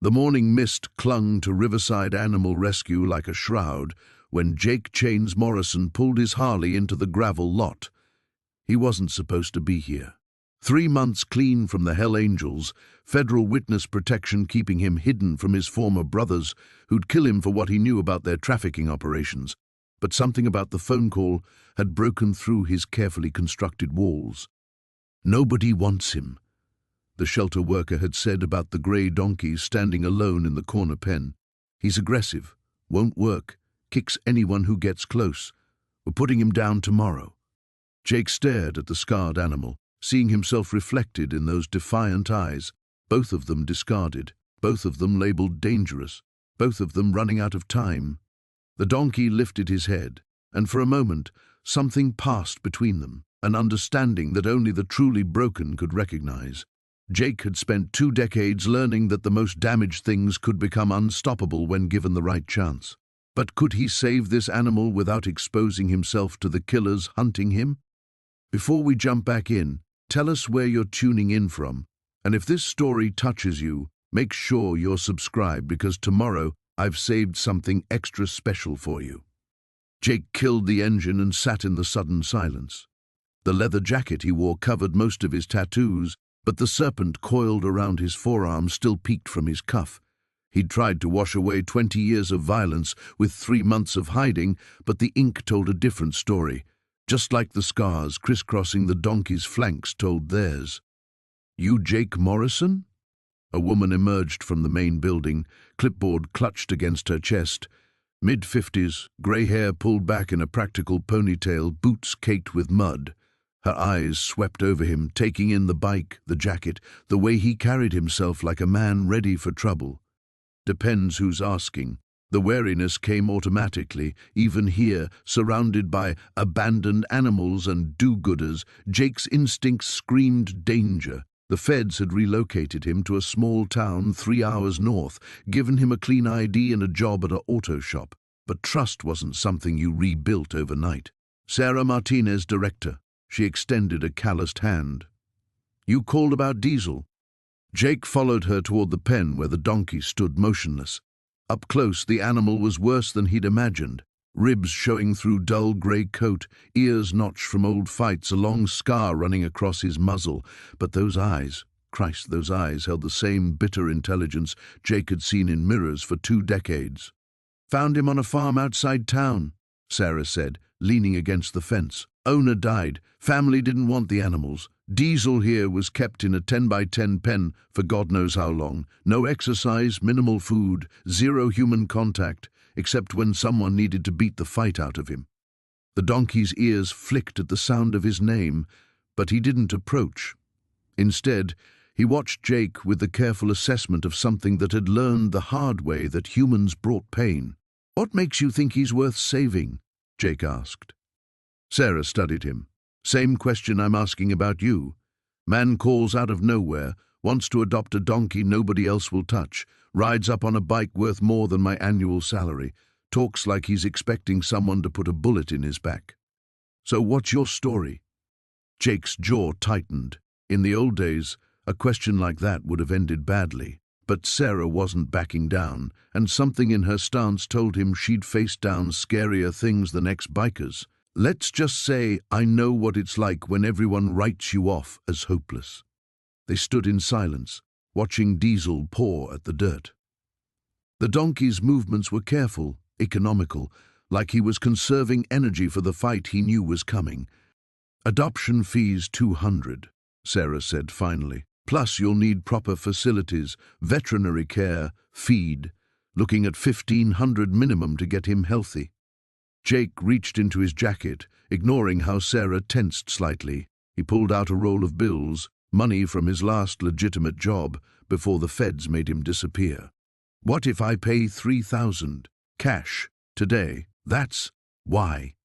The morning mist clung to Riverside Animal Rescue like a shroud when Jake Chains Morrison pulled his Harley into the gravel lot. He wasn't supposed to be here. 3 months clean from the Hell Angels, federal witness protection keeping him hidden from his former brothers, who'd kill him for what he knew about their trafficking operations. But something about the phone call had broken through his carefully constructed walls. "Nobody wants him," the shelter worker had said about the grey donkey standing alone in the corner pen. "He's aggressive, won't work, kicks anyone who gets close. We're putting him down tomorrow." Jake stared at the scarred animal, seeing himself reflected in those defiant eyes, both of them discarded, both of them labeled dangerous, both of them running out of time. The donkey lifted his head, and for a moment, something passed between them, an understanding that only the truly broken could recognize. Jake had spent 2 decades learning that the most damaged things could become unstoppable when given the right chance. But could he save this animal without exposing himself to the killers hunting him? Before we jump back in, tell us where you're tuning in from, and if this story touches you, make sure you're subscribed because tomorrow I've saved something extra special for you. Jake killed the engine and sat in the sudden silence. The leather jacket he wore covered most of his tattoos, but the serpent coiled around his forearm still peeked from his cuff. He'd tried to wash away 20 years of violence with 3 months of hiding, but the ink told a different story, just like the scars crisscrossing the donkey's flanks told theirs. "You Jake Morrison?" A woman emerged from the main building, clipboard clutched against her chest. Mid-50s, grey hair pulled back in a practical ponytail, boots caked with mud. Her eyes swept over him, taking in the bike, the jacket, the way he carried himself like a man ready for trouble. Depends who's asking. The wariness came automatically. Even here, surrounded by abandoned animals and do-gooders, Jake's instincts screamed danger. The feds had relocated him to a small town 3 hours north, given him a clean ID and a job at an auto shop. But trust wasn't something you rebuilt overnight. Sarah Martinez, director. She extended a calloused hand. "You called about Diesel?" Jake followed her toward the pen where the donkey stood motionless. Up close, the animal was worse than he'd imagined. Ribs showing through dull grey coat, ears notched from old fights, a long scar running across his muzzle. But those eyes, Christ, those eyes held the same bitter intelligence Jake had seen in mirrors for 2 decades. "Found him on a farm outside town," Sarah said, leaning against the fence. "Owner died. Family didn't want the animals. Diesel here was kept in a 10-by-10 pen for God knows how long. No exercise, minimal food, 0 human contact, except when someone needed to beat the fight out of him." The donkey's ears flicked at the sound of his name, but he didn't approach. Instead, he watched Jake with the careful assessment of something that had learned the hard way that humans brought pain. "What makes you think he's worth saving?" Jake asked. Sarah studied him. "Same question I'm asking about you. Man calls out of nowhere, wants to adopt a donkey nobody else will touch, rides up on a bike worth more than my annual salary, talks like he's expecting someone to put a bullet in his back. So what's your story?" Jake's jaw tightened. In the old days, a question like that would have ended badly. But Sarah wasn't backing down, and something in her stance told him she'd face down scarier things than ex-bikers. "Let's just say I know what it's like when everyone writes you off as hopeless." They stood in silence, watching Diesel paw at the dirt. The donkey's movements were careful, economical, like he was conserving energy for the fight he knew was coming. "Adoption fees $200, Sarah said finally. "Plus you'll need proper facilities, veterinary care, feed, looking at $1,500 minimum to get him healthy." Jake reached into his jacket, ignoring how Sarah tensed slightly. He pulled out a roll of bills, money from his last legitimate job, before the feds made him disappear. "What if I pay $3,000, cash, today?" That's why.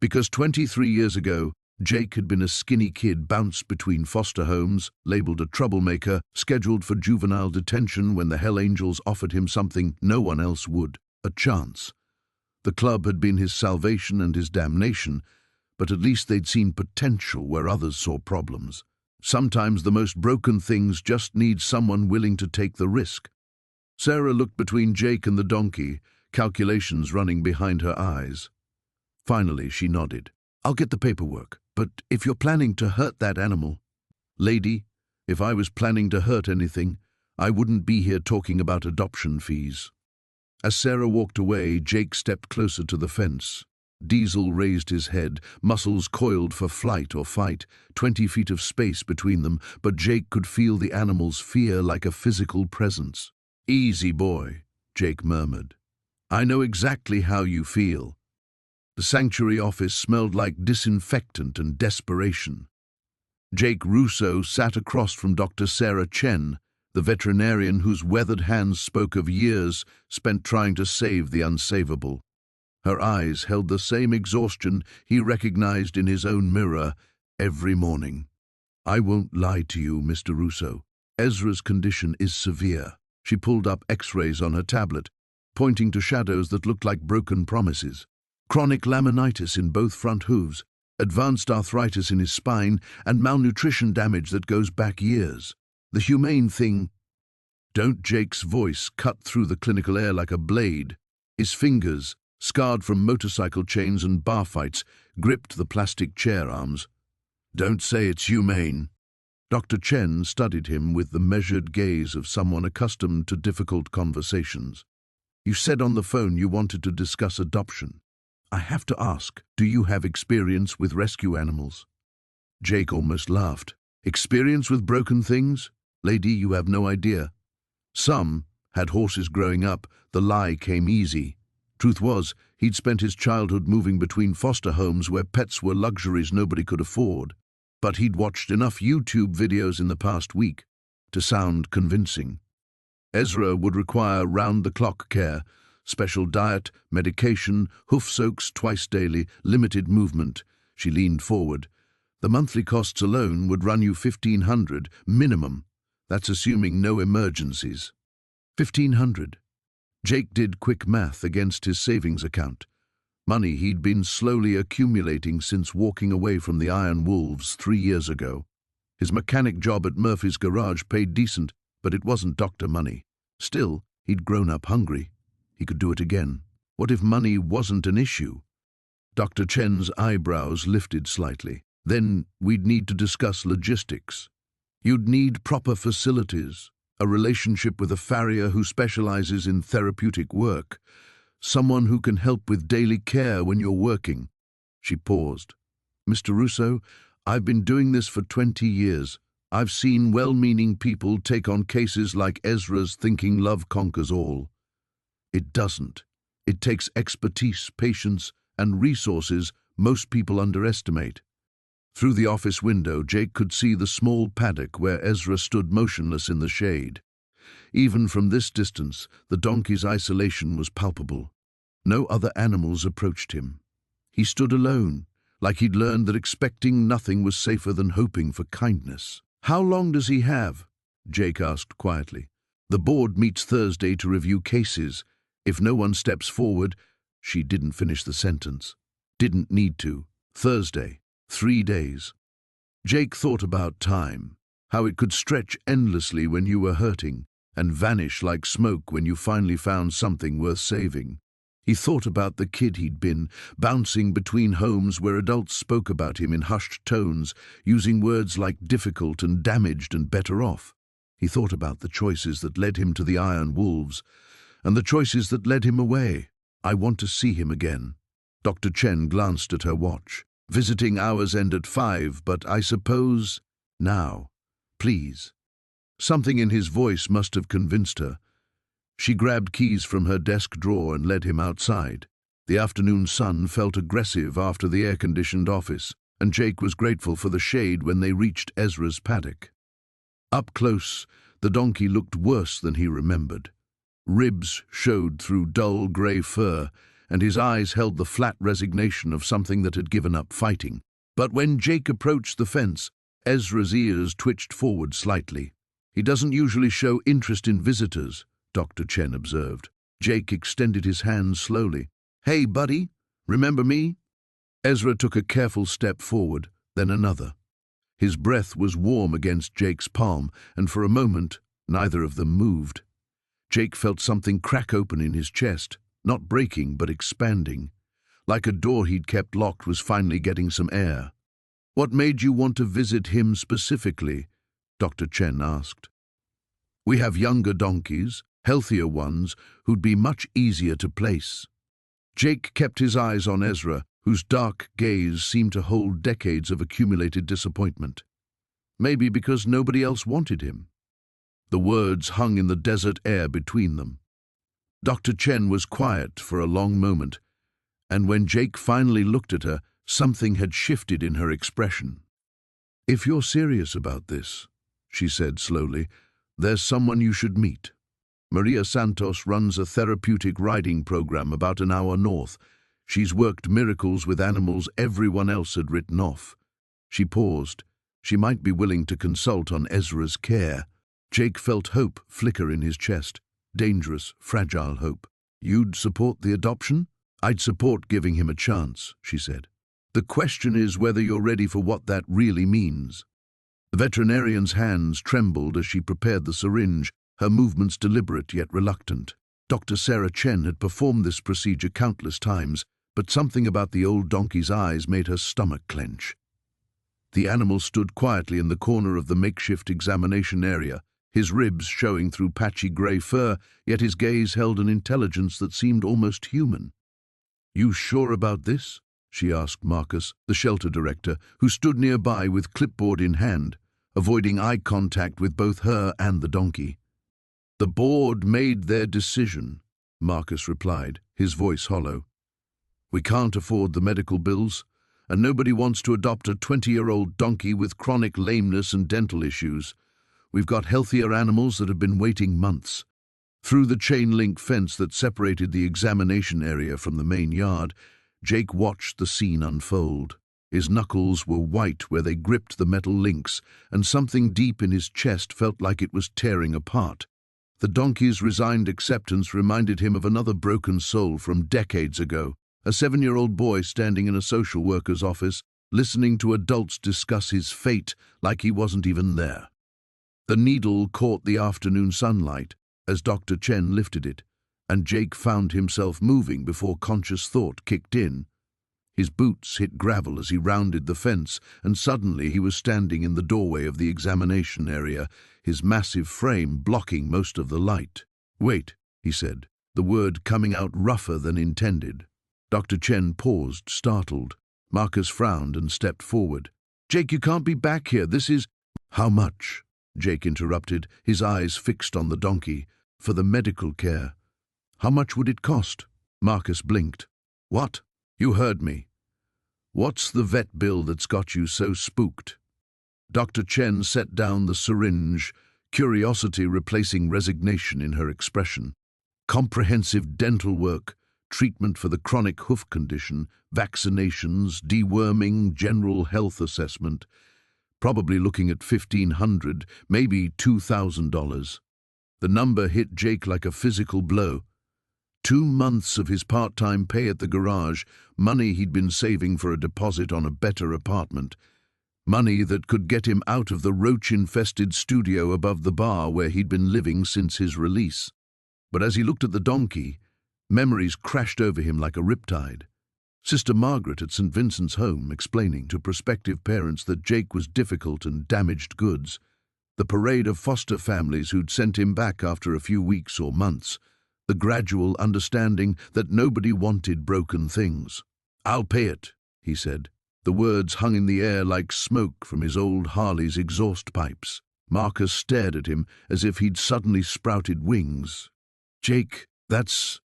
Because 23 years ago, Jake had been a skinny kid bounced between foster homes, labeled a troublemaker, scheduled for juvenile detention when the Hell Angels offered him something no one else would, a chance. The club had been his salvation and his damnation, but at least they'd seen potential where others saw problems. Sometimes the most broken things just need someone willing to take the risk. Sarah looked between Jake and the donkey, calculations running behind her eyes. Finally, she nodded. "I'll get the paperwork, but if you're planning to hurt that animal—" "Lady, if I was planning to hurt anything, I wouldn't be here talking about adoption fees." As Sarah walked away, Jake stepped closer to the fence. Diesel raised his head, muscles coiled for flight or fight, 20 feet of space between them, but Jake could feel the animal's fear like a physical presence. "Easy, boy," Jake murmured. "I know exactly how you feel." The sanctuary office smelled like disinfectant and desperation. Jake Russo sat across from Dr. Sarah Chen, the veterinarian whose weathered hands spoke of years spent trying to save the unsavable. Her eyes held the same exhaustion he recognized in his own mirror every morning. "I won't lie to you, Mr. Russo. Ezra's condition is severe." She pulled up X-rays on her tablet, pointing to shadows that looked like broken promises. Chronic laminitis in both front hooves, advanced arthritis in his spine, and malnutrition damage that goes back years. The humane thing— Don't. Jake's voice cut through the clinical air like a blade. His fingers, scarred from motorcycle chains and bar fights, gripped the plastic chair arms. "Don't say it's humane." Dr. Chen studied him with the measured gaze of someone accustomed to difficult conversations. "You said on the phone you wanted to discuss adoption. I have to ask, do you have experience with rescue animals?" Jake almost laughed. "Experience with broken things? Lady, you have no idea. Some had horses growing up. The lie came easy. Truth was, he'd spent his childhood moving between foster homes where pets were luxuries nobody could afford. But he'd watched enough YouTube videos in the past week to sound convincing. Ezra would require round-the-clock care, special diet, medication, hoof soaks twice daily, limited movement." She leaned forward. "The monthly costs alone would run you $1,500 minimum. That's assuming no emergencies." $1,500. Jake did quick math against his savings account. Money he'd been slowly accumulating since walking away from the Iron Wolves 3 years ago. His mechanic job at Murphy's garage paid decent, but it wasn't doctor money. Still, he'd grown up hungry. He could do it again. What if money wasn't an issue? Dr. Chen's eyebrows lifted slightly. "Then we'd need to discuss logistics. You'd need proper facilities, a relationship with a farrier who specializes in therapeutic work, someone who can help with daily care when you're working." She paused. "Mr. Russo, I've been doing this for 20 years. I've seen well-meaning people take on cases like Ezra's thinking love conquers all. It doesn't. It takes expertise, patience, and resources most people underestimate." Through the office window, Jake could see the small paddock where Ezra stood motionless in the shade. Even from this distance, the donkey's isolation was palpable. No other animals approached him. He stood alone, like he'd learned that expecting nothing was safer than hoping for kindness. "How long does he have?" Jake asked quietly. "The board meets Thursday to review cases. If no one steps forward—" She didn't finish the sentence. "Didn't need to. Thursday. 3 days." Jake thought about time, how it could stretch endlessly when you were hurting, and vanish like smoke when you finally found something worth saving. He thought about the kid he'd been, bouncing between homes where adults spoke about him in hushed tones, using words like difficult and damaged and better off. He thought about the choices that led him to the Iron Wolves, and the choices that led him away. "I want to see him again." Dr. Chen glanced at her watch. "Visiting hours end at 5, but I suppose— Now, please." Something in his voice must have convinced her. She grabbed keys from her desk drawer and led him outside. The afternoon sun felt aggressive after the air-conditioned office, and Jake was grateful for the shade when they reached Ezra's paddock. Up close, the donkey looked worse than he remembered. Ribs showed through dull grey fur, and his eyes held the flat resignation of something that had given up fighting. But when Jake approached the fence, Ezra's ears twitched forward slightly. "He doesn't usually show interest in visitors," Dr. Chen observed. Jake extended his hand slowly. "Hey, buddy, remember me?" Ezra took a careful step forward, then another. His breath was warm against Jake's palm, and for a moment, neither of them moved. Jake felt something crack open in his chest, not breaking but expanding. Like a door he'd kept locked was finally getting some air. "What made you want to visit him specifically?" Dr. Chen asked. "We have younger donkeys, healthier ones, who'd be much easier to place." Jake kept his eyes on Ezra, whose dark gaze seemed to hold decades of accumulated disappointment. Maybe because nobody else wanted him. The words hung in the desert air between them. Dr. Chen was quiet for a long moment, and when Jake finally looked at her, something had shifted in her expression. "If you're serious about this," she said slowly, "there's someone you should meet. Maria Santos runs a therapeutic riding program about an hour north. She's worked miracles with animals everyone else had written off." She paused. She might be willing to consult on Ezra's care. Jake felt hope flicker in his chest. Dangerous, fragile hope. "You'd support the adoption?" "I'd support giving him a chance," she said. "The question is whether you're ready for what that really means." The veterinarian's hands trembled as she prepared the syringe, her movements deliberate yet reluctant. Dr. Sarah Chen had performed this procedure countless times, but something about the old donkey's eyes made her stomach clench. The animal stood quietly in the corner of the makeshift examination area, his ribs showing through patchy grey fur, yet his gaze held an intelligence that seemed almost human. "You sure about this?" she asked Marcus, the shelter director, who stood nearby with clipboard in hand, avoiding eye contact with both her and the donkey. "The board made their decision," Marcus replied, his voice hollow. "We can't afford the medical bills, and nobody wants to adopt a 20-year-old donkey with chronic lameness and dental issues. We've got healthier animals that have been waiting months." Through the chain-link fence that separated the examination area from the main yard, Jake watched the scene unfold. His knuckles were white where they gripped the metal links, and something deep in his chest felt like it was tearing apart. The donkey's resigned acceptance reminded him of another broken soul from decades ago, a 7-year-old boy standing in a social worker's office, listening to adults discuss his fate like he wasn't even there. The needle caught the afternoon sunlight as Dr. Chen lifted it, and Jake found himself moving before conscious thought kicked in. His boots hit gravel as he rounded the fence, and suddenly he was standing in the doorway of the examination area, his massive frame blocking most of the light. "Wait," he said, the word coming out rougher than intended. Dr. Chen paused, startled. Marcus frowned and stepped forward. "Jake, you can't be back here. This is—" "How much?" Jake interrupted, his eyes fixed on the donkey. "For the medical care. How much would it cost?" Marcus blinked. "What? You heard me. What's the vet bill that's got you so spooked?" Dr. Chen set down the syringe, curiosity replacing resignation in her expression. "Comprehensive dental work, treatment for the chronic hoof condition, vaccinations, deworming, general health assessment. Probably looking at $1,500, maybe $2,000. The number hit Jake like a physical blow. 2 months of his part-time pay at the garage, money he'd been saving for a deposit on a better apartment. Money that could get him out of the roach-infested studio above the bar where he'd been living since his release. But as he looked at the donkey, memories crashed over him like a riptide. Sister Margaret at St. Vincent's home explaining to prospective parents that Jake was difficult and damaged goods. The parade of foster families who'd sent him back after a few weeks or months. The gradual understanding that nobody wanted broken things. "I'll pay it," he said. The words hung in the air like smoke from his old Harley's exhaust pipes. Marcus stared at him as if he'd suddenly sprouted wings. "Jake, that's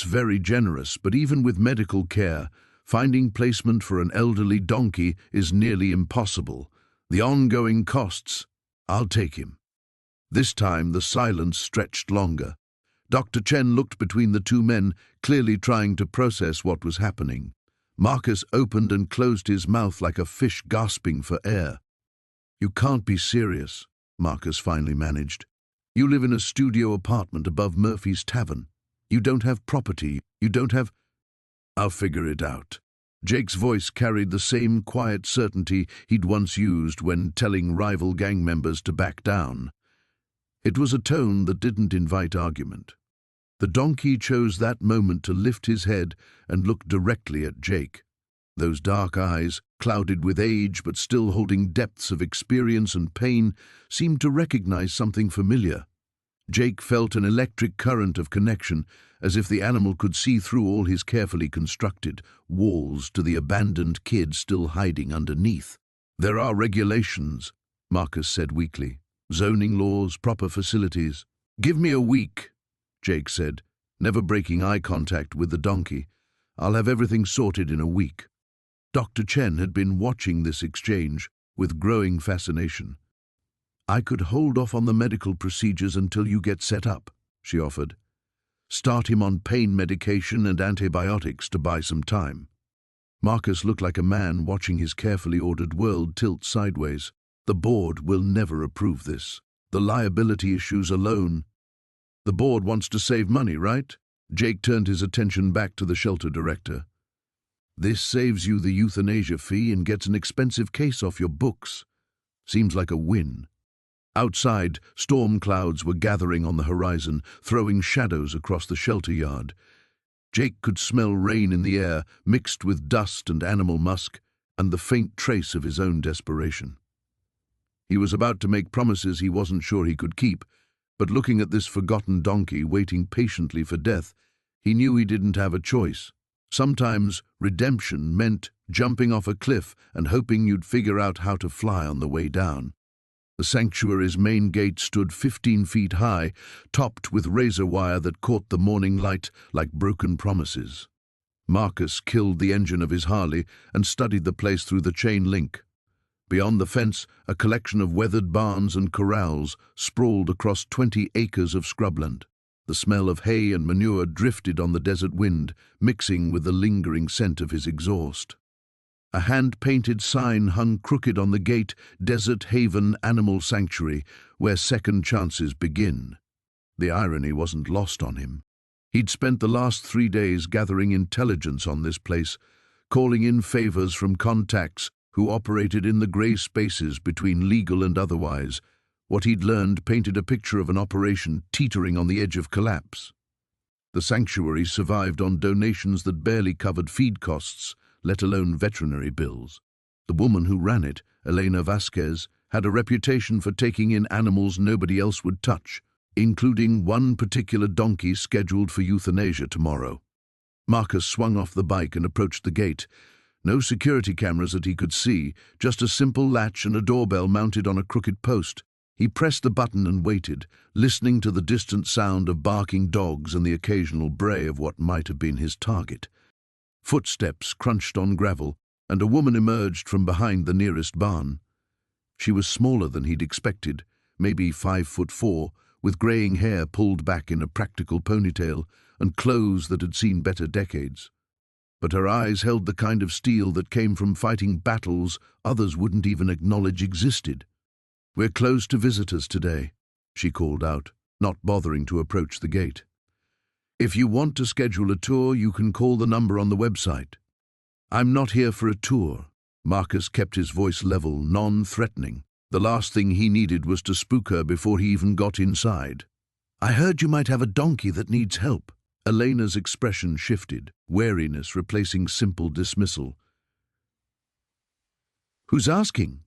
very generous, but even with medical care, finding placement for an elderly donkey is nearly impossible. The ongoing costs—" "I'll take him." This time the silence stretched longer. Dr. Chen looked between the two men, clearly trying to process what was happening. Marcus opened and closed his mouth like a fish gasping for air. "You can't be serious," Marcus finally managed. "You live in a studio apartment above Murphy's Tavern. You don't have property. You don't have—" "I'll figure it out." Jake's voice carried the same quiet certainty he'd once used when telling rival gang members to back down. It was a tone that didn't invite argument. The donkey chose that moment to lift his head and look directly at Jake. Those dark eyes, clouded with age but still holding depths of experience and pain, seemed to recognize something familiar. Jake felt an electric current of connection, as if the animal could see through all his carefully constructed walls to the abandoned kid still hiding underneath. "There are regulations," Marcus said weakly. "Zoning laws, proper facilities." "Give me a week," Jake said, never breaking eye contact with the donkey. "I'll have everything sorted in a week." Dr. Chen had been watching this exchange with growing fascination. "I could hold off on the medical procedures until you get set up," she offered. "Start him on pain medication and antibiotics to buy some time." Marcus looked like a man watching his carefully ordered world tilt sideways. "The board will never approve this. The liability issues alone." "The board wants to save money, right?" Jake turned his attention back to the shelter director. "This saves you the euthanasia fee and gets an expensive case off your books. Seems like a win." Outside, storm clouds were gathering on the horizon, throwing shadows across the shelter yard. Jake could smell rain in the air, mixed with dust and animal musk, and the faint trace of his own desperation. He was about to make promises he wasn't sure he could keep, but looking at this forgotten donkey waiting patiently for death, he knew he didn't have a choice. Sometimes redemption meant jumping off a cliff and hoping you'd figure out how to fly on the way down. The sanctuary's main gate stood 15 feet high, topped with razor wire that caught the morning light like broken promises. Marcus killed the engine of his Harley and studied the place through the chain link. Beyond the fence, a collection of weathered barns and corrals sprawled across 20 acres of scrubland. The smell of hay and manure drifted on the desert wind, mixing with the lingering scent of his exhaust. A hand-painted sign hung crooked on the gate, "Desert Haven Animal Sanctuary, where second chances begin." The irony wasn't lost on him. He'd spent the last 3 days gathering intelligence on this place, calling in favors from contacts who operated in the gray spaces between legal and otherwise. What he'd learned painted a picture of an operation teetering on the edge of collapse. The sanctuary survived on donations that barely covered feed costs, let alone veterinary bills. The woman who ran it, Elena Vasquez, had a reputation for taking in animals nobody else would touch, including one particular donkey scheduled for euthanasia tomorrow. Marcus swung off the bike and approached the gate. No security cameras that he could see, just a simple latch and a doorbell mounted on a crooked post. He pressed the button and waited, listening to the distant sound of barking dogs and the occasional bray of what might have been his target. Footsteps crunched on gravel, and a woman emerged from behind the nearest barn. She was smaller than he'd expected, maybe 5'4", with graying hair pulled back in a practical ponytail and clothes that had seen better decades. But her eyes held the kind of steel that came from fighting battles others wouldn't even acknowledge existed. "We're closed to visitors today," she called out, not bothering to approach the gate. "If you want to schedule a tour, you can call the number on the website." "I'm not here for a tour." Marcus kept his voice level, non-threatening. The last thing he needed was to spook her before he even got inside. "I heard you might have a donkey that needs help." Elena's expression shifted, wariness replacing simple dismissal. "Who's asking?"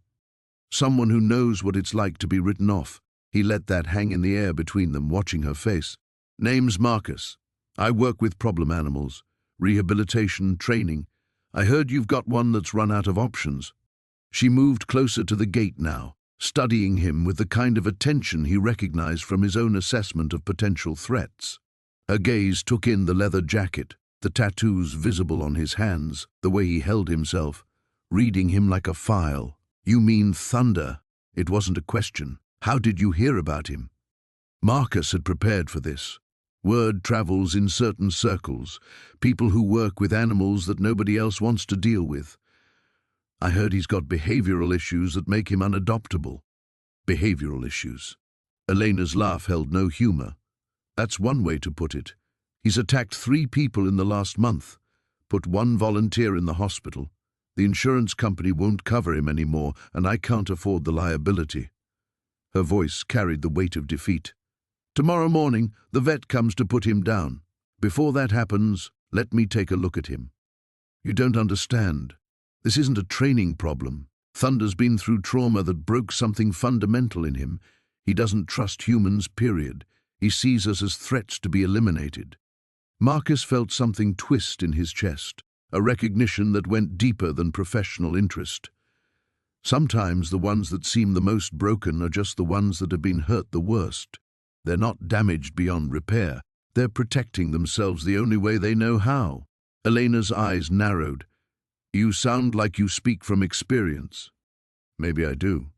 "Someone who knows what it's like to be written off." He let that hang in the air between them, watching her face. "Name's Marcus. I work with problem animals, rehabilitation, training. I heard you've got one that's run out of options." She moved closer to the gate now, studying him with the kind of attention he recognized from his own assessment of potential threats. Her gaze took in the leather jacket, the tattoos visible on his hands, the way he held himself, reading him like a file. "You mean Thunder?" It wasn't a question. "How did you hear about him?" Marcus had prepared for this. Word travels in certain circles, people who work with animals that nobody else wants to deal with. "I heard he's got behavioral issues that make him unadoptable." Behavioral issues. Elena's laugh held no humor. "That's one way to put it. He's attacked 3 people in the last month, put 1 volunteer in the hospital. The insurance company won't cover him anymore, and I can't afford the liability." Her voice carried the weight of defeat. "Tomorrow morning, the vet comes to put him down. Before that happens, let me take a look at him." "You don't understand. This isn't a training problem. Thunder's been through trauma that broke something fundamental in him. He doesn't trust humans, period. He sees us as threats to be eliminated." Marcus felt something twist in his chest, a recognition that went deeper than professional interest. Sometimes the ones that seem the most broken are just the ones that have been hurt the worst. They're not damaged beyond repair. They're protecting themselves the only way they know how. Elena's eyes narrowed. "You sound like you speak from experience." "Maybe I do."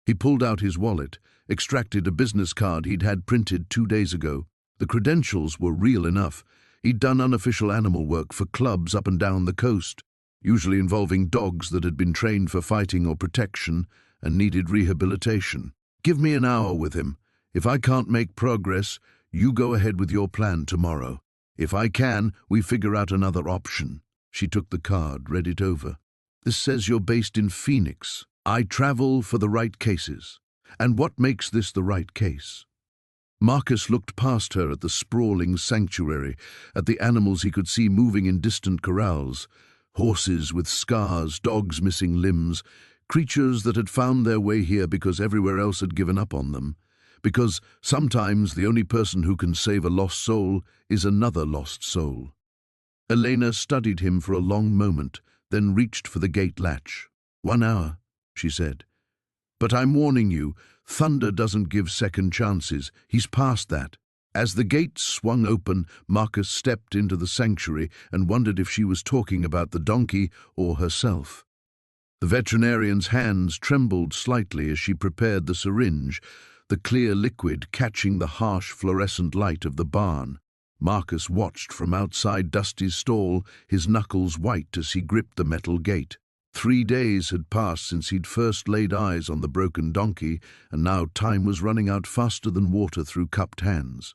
He pulled out his wallet, extracted a business card he'd had printed 2 days ago. The credentials were real enough. He'd done unofficial animal work for clubs up and down the coast, usually involving dogs that had been trained for fighting or protection and needed rehabilitation. "Give me an hour with him. If I can't make progress, you go ahead with your plan tomorrow. If I can, we figure out another option." She took the card, read it over. "This says you're based in Phoenix. I travel for the right cases. And what makes this the right case?" Marcus looked past her at the sprawling sanctuary, at the animals he could see moving in distant corrals. Horses with scars, dogs missing limbs, creatures that had found their way here because everywhere else had given up on them. Because sometimes the only person who can save a lost soul is another lost soul. Elena studied him for a long moment, then reached for the gate latch. "1 hour," she said. "But I'm warning you, Thunder doesn't give second chances. He's past that." As the gate swung open, Marcus stepped into the sanctuary and wondered if she was talking about the donkey or herself. The veterinarian's hands trembled slightly as she prepared the syringe, the clear liquid catching the harsh fluorescent light of the barn. Marcus watched from outside Dusty's stall, his knuckles white as he gripped the metal gate. 3 days had passed since he'd first laid eyes on the broken donkey, and now time was running out faster than water through cupped hands.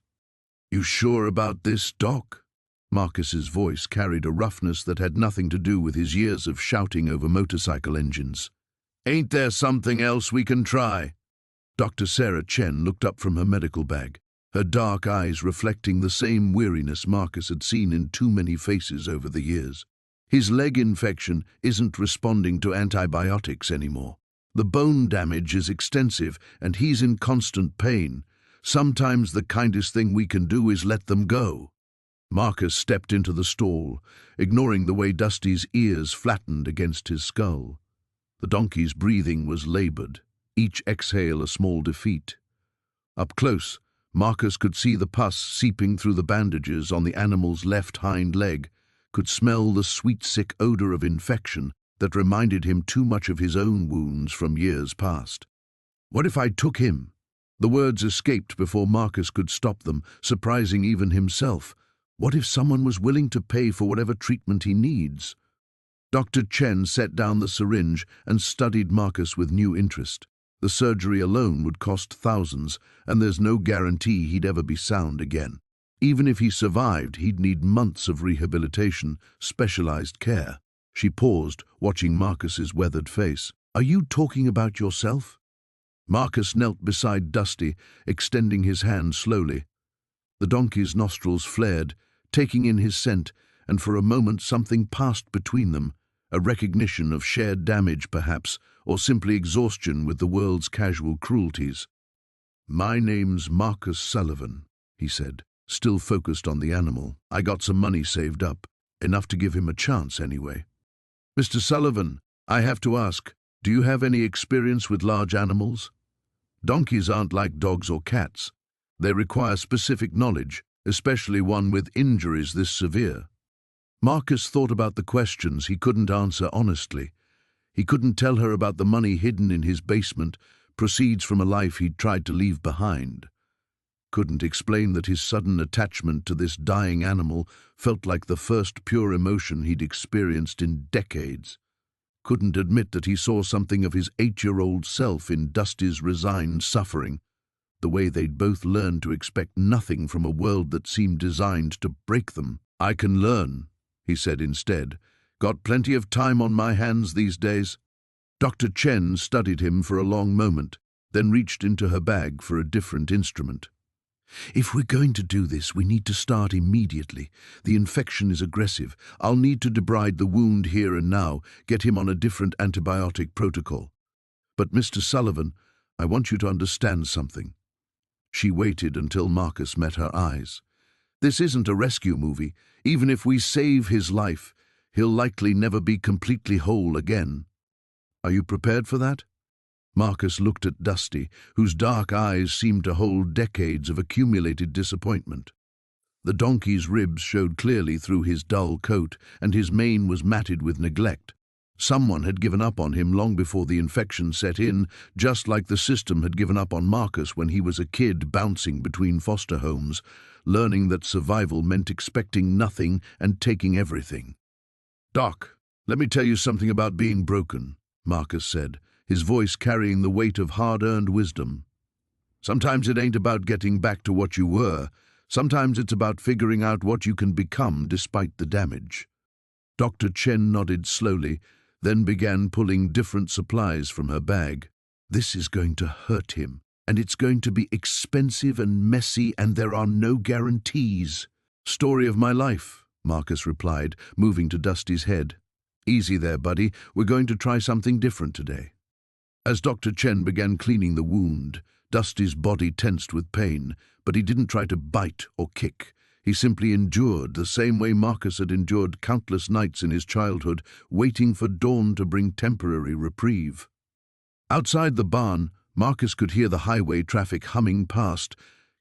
"You sure about this, Doc?" Marcus's voice carried a roughness that had nothing to do with his years of shouting over motorcycle engines. "Ain't there something else we can try?" Dr. Sarah Chen looked up from her medical bag, her dark eyes reflecting the same weariness Marcus had seen in too many faces over the years. "His leg infection isn't responding to antibiotics anymore. The bone damage is extensive, and he's in constant pain. Sometimes the kindest thing we can do is let them go." Marcus stepped into the stall, ignoring the way Dusty's ears flattened against his skull. The donkey's breathing was labored, each exhale a small defeat. Up close, Marcus could see the pus seeping through the bandages on the animal's left hind leg, could smell the sweet, sick odor of infection that reminded him too much of his own wounds from years past. "What if I took him?" The words escaped before Marcus could stop them, surprising even himself. What if someone was willing to pay for whatever treatment he needs? Dr. Chen set down the syringe and studied Marcus with new interest. The surgery alone would cost thousands, and there's no guarantee he'd ever be sound again. Even if he survived, he'd need months of rehabilitation, specialized care. She paused, watching Marcus's weathered face. "Are you talking about yourself?" Marcus knelt beside Dusty, extending his hand slowly. The donkey's nostrils flared, taking in his scent, and for a moment something passed between them, a recognition of shared damage perhaps, or simply exhaustion with the world's casual cruelties. "My name's Marcus Sullivan," he said, still focused on the animal. "I got some money saved up, enough to give him a chance anyway." "Mr. Sullivan, I have to ask, do you have any experience with large animals?" "Donkeys aren't like dogs or cats. They require specific knowledge, especially one with injuries this severe." Marcus thought about the questions he couldn't answer honestly. He couldn't tell her about the money hidden in his basement, proceeds from a life he'd tried to leave behind. Couldn't explain that his sudden attachment to this dying animal felt like the first pure emotion he'd experienced in decades. Couldn't admit that he saw something of his 8-year-old self in Dusty's resigned suffering, the way they'd both learned to expect nothing from a world that seemed designed to break them. "I can learn," he said instead. "Got plenty of time on my hands these days." Dr. Chen studied him for a long moment, then reached into her bag for a different instrument. "If we're going to do this, we need to start immediately. The infection is aggressive. I'll need to debride the wound here and now, get him on a different antibiotic protocol. But Mr. Sullivan, I want you to understand something." She waited until Marcus met her eyes. "This isn't a rescue movie. Even if we save his life, he'll likely never be completely whole again. Are you prepared for that?" Marcus looked at Dusty, whose dark eyes seemed to hold decades of accumulated disappointment. The donkey's ribs showed clearly through his dull coat, and his mane was matted with neglect. Someone had given up on him long before the infection set in, just like the system had given up on Marcus when he was a kid bouncing between foster homes, learning that survival meant expecting nothing and taking everything. "Doc, let me tell you something about being broken," Marcus said, his voice carrying the weight of hard-earned wisdom. "Sometimes it ain't about getting back to what you were. Sometimes it's about figuring out what you can become despite the damage." Dr. Chen nodded slowly, then began pulling different supplies from her bag. "This is going to hurt him, and it's going to be expensive and messy, and there are no guarantees." "Story of my life," Marcus replied, moving to Dusty's head. "Easy there, buddy. We're going to try something different today." As Dr. Chen began cleaning the wound, Dusty's body tensed with pain, but he didn't try to bite or kick. He simply endured the same way Marcus had endured countless nights in his childhood, waiting for dawn to bring temporary reprieve. Outside the barn, Marcus could hear the highway traffic humming past,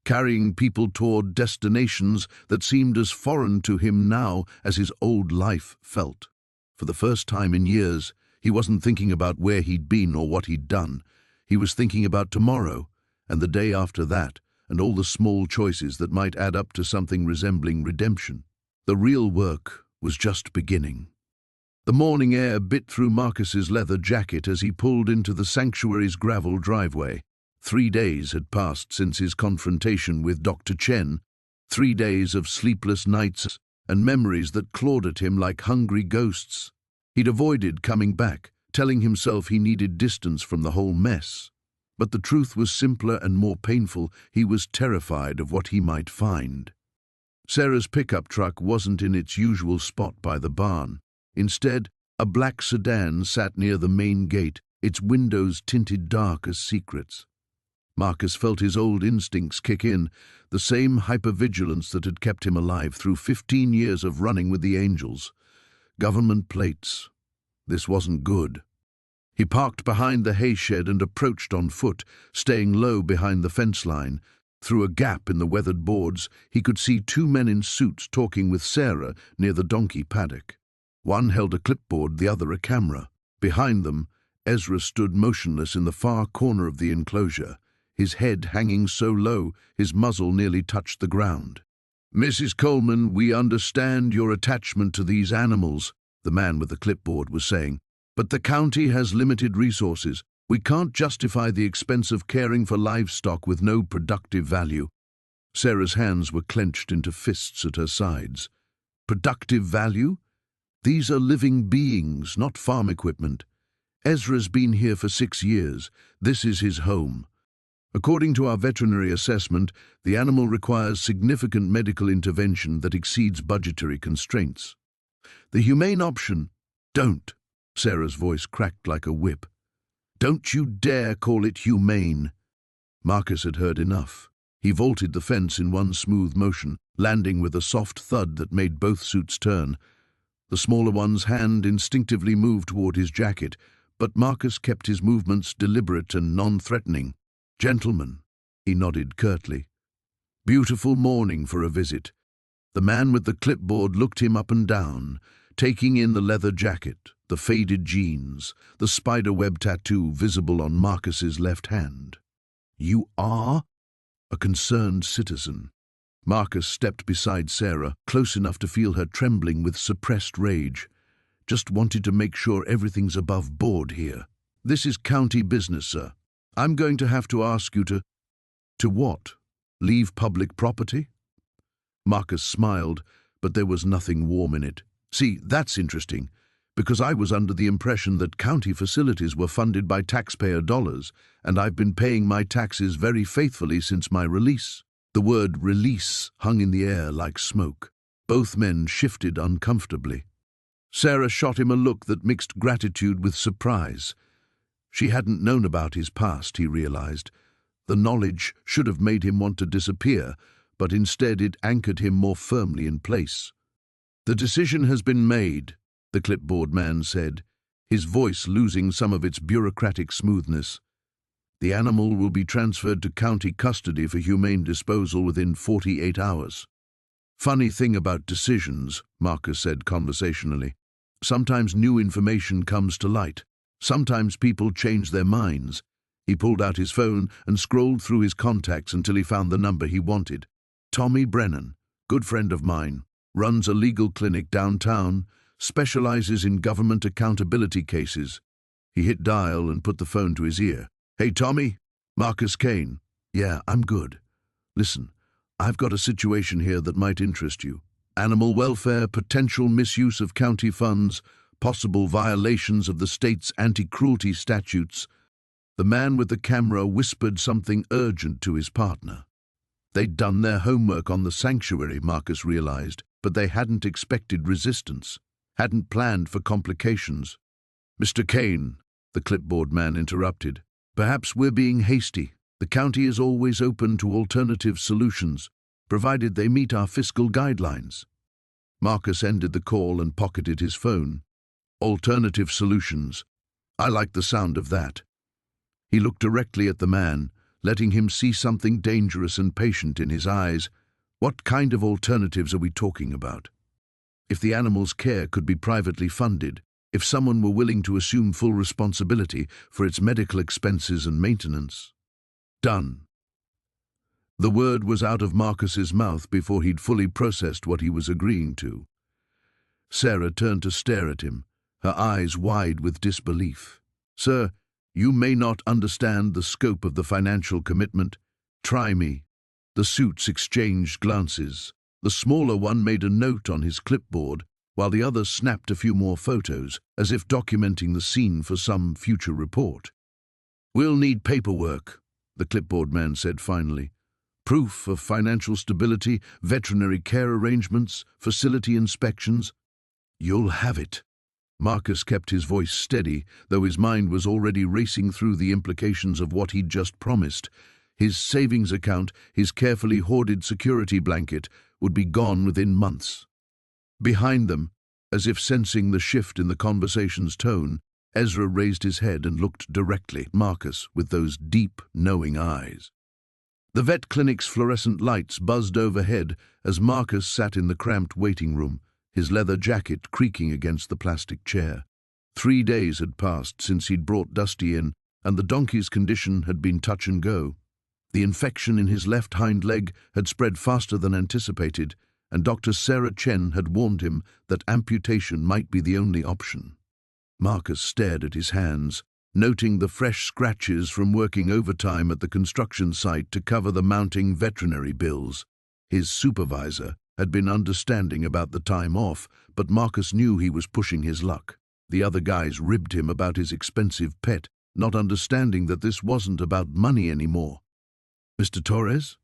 carrying people toward destinations that seemed as foreign to him now as his old life felt. For the first time in years, he wasn't thinking about where he'd been or what he'd done. He was thinking about tomorrow, and the day after that, and all the small choices that might add up to something resembling redemption. The real work was just beginning. The morning air bit through Marcus's leather jacket as he pulled into the sanctuary's gravel driveway. 3 days had passed since his confrontation with Dr. Chen, 3 days of sleepless nights and memories that clawed at him like hungry ghosts. He'd avoided coming back, telling himself he needed distance from the whole mess. But the truth was simpler and more painful. He was terrified of what he might find. Sarah's pickup truck wasn't in its usual spot by the barn. Instead, a black sedan sat near the main gate, its windows tinted dark as secrets. Marcus felt his old instincts kick in, the same hypervigilance that had kept him alive through 15 years of running with the Angels. Government plates. This wasn't good. He parked behind the hay shed and approached on foot, staying low behind the fence line. Through a gap in the weathered boards, he could see 2 men in suits talking with Sarah near the donkey paddock. One held a clipboard, the other a camera. Behind them, Ezra stood motionless in the far corner of the enclosure, his head hanging so low his muzzle nearly touched the ground. "Mrs. Coleman, we understand your attachment to these animals," the man with the clipboard was saying. "But the county has limited resources. We can't justify the expense of caring for livestock with no productive value." Sarah's hands were clenched into fists at her sides. Productive value? These are living beings, not farm equipment. Ezra's been here for 6 years. This is his home. According to our veterinary assessment, the animal requires significant medical intervention that exceeds budgetary constraints. The humane option, don't. Sarah's voice cracked like a whip. "Don't you dare call it humane." Marcus had heard enough. He vaulted the fence in one smooth motion, landing with a soft thud that made both suits turn. The smaller one's hand instinctively moved toward his jacket, but Marcus kept his movements deliberate and non-threatening. "Gentlemen," he nodded curtly. "Beautiful morning for a visit." The man with the clipboard looked him up and down, taking in the leather jacket, the faded jeans, the spiderweb tattoo visible on Marcus's left hand. "You are?" "A concerned citizen." Marcus stepped beside Sarah, close enough to feel her trembling with suppressed rage. "Just wanted to make sure everything's above board here. This is county business, sir. I'm going to have to ask you to..." "To what? Leave public property?" Marcus smiled, but there was nothing warm in it. "See, that's interesting, because I was under the impression that county facilities were funded by taxpayer dollars, and I've been paying my taxes very faithfully since my release." The word release hung in the air like smoke. Both men shifted uncomfortably. Sarah shot him a look that mixed gratitude with surprise. She hadn't known about his past, he realized. The knowledge should have made him want to disappear, but instead it anchored him more firmly in place. "The decision has been made," the clipboard man said, his voice losing some of its bureaucratic smoothness. "The animal will be transferred to county custody for humane disposal within 48 hours. "Funny thing about decisions," Marcus said conversationally. "Sometimes new information comes to light. Sometimes people change their minds." He pulled out his phone and scrolled through his contacts until he found the number he wanted. "Tommy Brennan, good friend of mine, runs a legal clinic downtown, specializes in government accountability cases." He hit dial and put the phone to his ear. "Hey, Tommy, Marcus Kane. Yeah, I'm good. Listen, I've got a situation here that might interest you. Animal welfare, potential misuse of county funds, possible violations of the state's anti-cruelty statutes." The man with the camera whispered something urgent to his partner. They'd done their homework on the sanctuary, Marcus realized, but they hadn't expected resistance, hadn't planned for complications. "Mr. Kane," the clipboard man interrupted, "perhaps we're being hasty. The county is always open to alternative solutions, provided they meet our fiscal guidelines." Marcus ended the call and pocketed his phone. "Alternative solutions. I like the sound of that." He looked directly at the man, letting him see something dangerous and patient in his eyes. "What kind of alternatives are we talking about?" "If the animal's care could be privately funded, if someone were willing to assume full responsibility for its medical expenses and maintenance." "Done." The word was out of Marcus's mouth before he'd fully processed what he was agreeing to. Sarah turned to stare at him, her eyes wide with disbelief. "Sir, you may not understand the scope of the financial commitment. Try me." The suits exchanged glances. The smaller one made a note on his clipboard, while the other snapped a few more photos, as if documenting the scene for some future report. "We'll need paperwork," the clipboard man said finally. "Proof of financial stability, veterinary care arrangements, facility inspections." "You'll have it." Marcus kept his voice steady, though his mind was already racing through the implications of what he'd just promised. His savings account, his carefully hoarded security blanket, would be gone within months. Behind them, as if sensing the shift in the conversation's tone, Ezra raised his head and looked directly at Marcus with those deep, knowing eyes. The vet clinic's fluorescent lights buzzed overhead as Marcus sat in the cramped waiting room, his leather jacket creaking against the plastic chair. 3 days had passed since he'd brought Dusty in, and the donkey's condition had been touch and go. The infection in his left hind leg had spread faster than anticipated, and Dr. Sarah Chen had warned him that amputation might be the only option. Marcus stared at his hands, noting the fresh scratches from working overtime at the construction site to cover the mounting veterinary bills. His supervisor had been understanding about the time off, but Marcus knew he was pushing his luck. The other guys ribbed him about his expensive pet, not understanding that this wasn't about money anymore. "Mr. Torres?"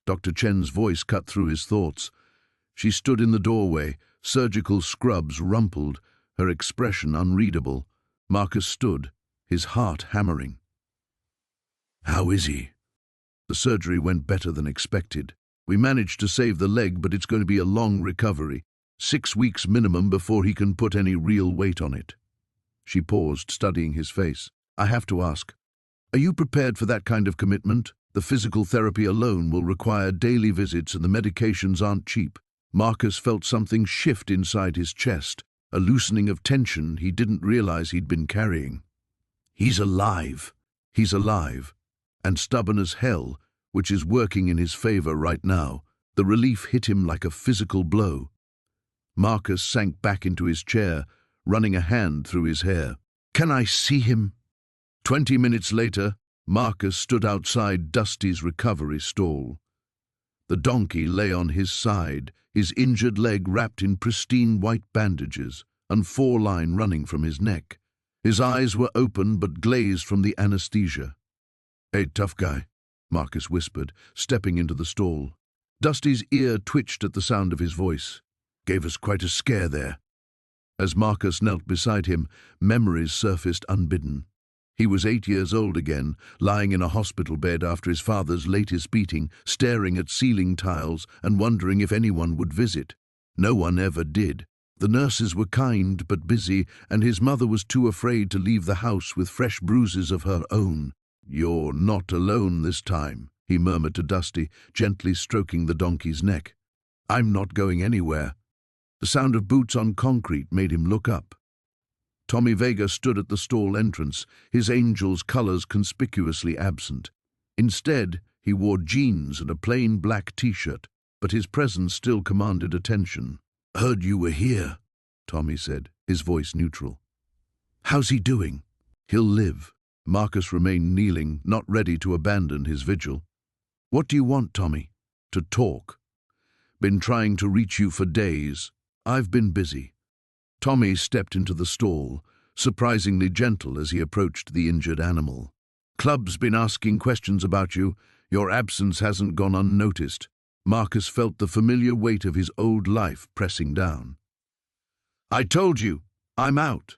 Dr. Chen's voice cut through his thoughts. She stood in the doorway, surgical scrubs rumpled, her expression unreadable. Marcus stood, his heart hammering. "How is he?" "The surgery went better than expected. We managed to save the leg, but it's going to be a long recovery. 6 weeks minimum before he can put any real weight on it." She paused, studying his face. "I have to ask, are you prepared for that kind of commitment? The physical therapy alone will require daily visits and the medications aren't cheap." Marcus felt something shift inside his chest, a loosening of tension he didn't realize he'd been carrying. He's alive. He's alive. And stubborn as hell, which is working in his favor right now. The relief hit him like a physical blow. Marcus sank back into his chair, running a hand through his hair. "Can I see him?" 20 minutes later, Marcus stood outside Dusty's recovery stall. The donkey lay on his side, his injured leg wrapped in pristine white bandages, and 4-line running from his neck. His eyes were open but glazed from the anesthesia. "Hey, tough guy," Marcus whispered, stepping into the stall. Dusty's ear twitched at the sound of his voice. "Gave us quite a scare there." As Marcus knelt beside him, memories surfaced unbidden. He was 8 years old again, lying in a hospital bed after his father's latest beating, staring at ceiling tiles and wondering if anyone would visit. No one ever did. The nurses were kind but busy, and his mother was too afraid to leave the house with fresh bruises of her own. "You're not alone this time," he murmured to Dusty, gently stroking the donkey's neck. "I'm not going anywhere." The sound of boots on concrete made him look up. Tommy Vega stood at the stall entrance, his angel's colors conspicuously absent. Instead, he wore jeans and a plain black t-shirt, but his presence still commanded attention. "Heard you were here," Tommy said, his voice neutral. "How's he doing?" "He'll live." Marcus remained kneeling, not ready to abandon his vigil. "What do you want, Tommy?" "To talk. Been trying to reach you for days. I've been busy." Tommy stepped into the stall, surprisingly gentle as he approached the injured animal. "Club's been asking questions about you. Your absence hasn't gone unnoticed." Marcus felt the familiar weight of his old life pressing down. "I told you, I'm out."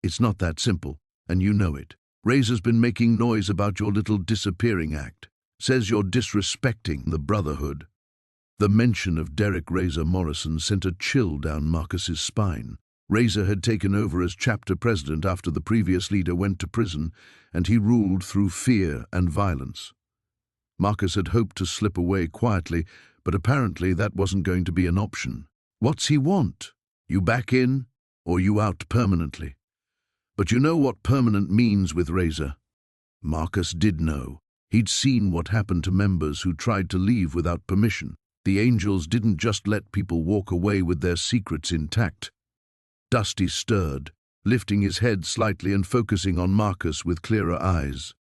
"It's not that simple, and you know it. Razor's been making noise about your little disappearing act. Says you're disrespecting the Brotherhood." The mention of Derek Razor Morrison sent a chill down Marcus's spine. Razor had taken over as chapter president after the previous leader went to prison, and he ruled through fear and violence. Marcus had hoped to slip away quietly, but apparently that wasn't going to be an option. "What's he want? You back in, or you out permanently?" "But you know what permanent means with Razor." Marcus did know. He'd seen what happened to members who tried to leave without permission. The Angels didn't just let people walk away with their secrets intact. Dusty stirred, lifting his head slightly and focusing on Marcus with clearer eyes.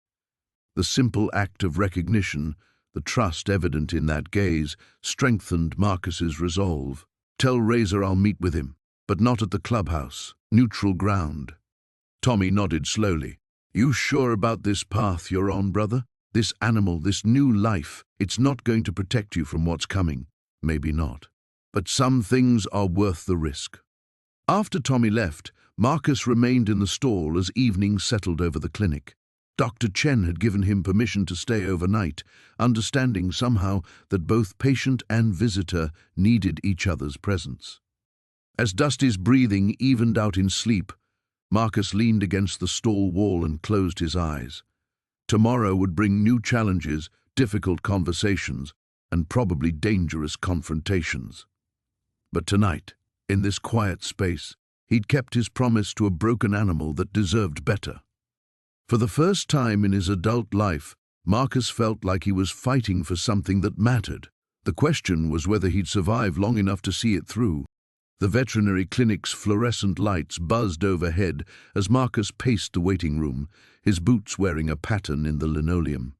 The simple act of recognition, the trust evident in that gaze, strengthened Marcus's resolve. "Tell Razor I'll meet with him, but not at the clubhouse. Neutral ground." Tommy nodded slowly. "You sure about this path you're on, brother? This animal, this new life, it's not going to protect you from what's coming." "Maybe not. But some things are worth the risk." After Tommy left, Marcus remained in the stall as evening settled over the clinic. Dr. Chen had given him permission to stay overnight, understanding somehow that both patient and visitor needed each other's presence. As Dusty's breathing evened out in sleep, Marcus leaned against the stall wall and closed his eyes. Tomorrow would bring new challenges, difficult conversations, and probably dangerous confrontations. But tonight, in this quiet space, he'd kept his promise to a broken animal that deserved better. For the first time in his adult life, Marcus felt like he was fighting for something that mattered. The question was whether he'd survive long enough to see it through. The veterinary clinic's fluorescent lights buzzed overhead as Marcus paced the waiting room, his boots wearing a pattern in the linoleum.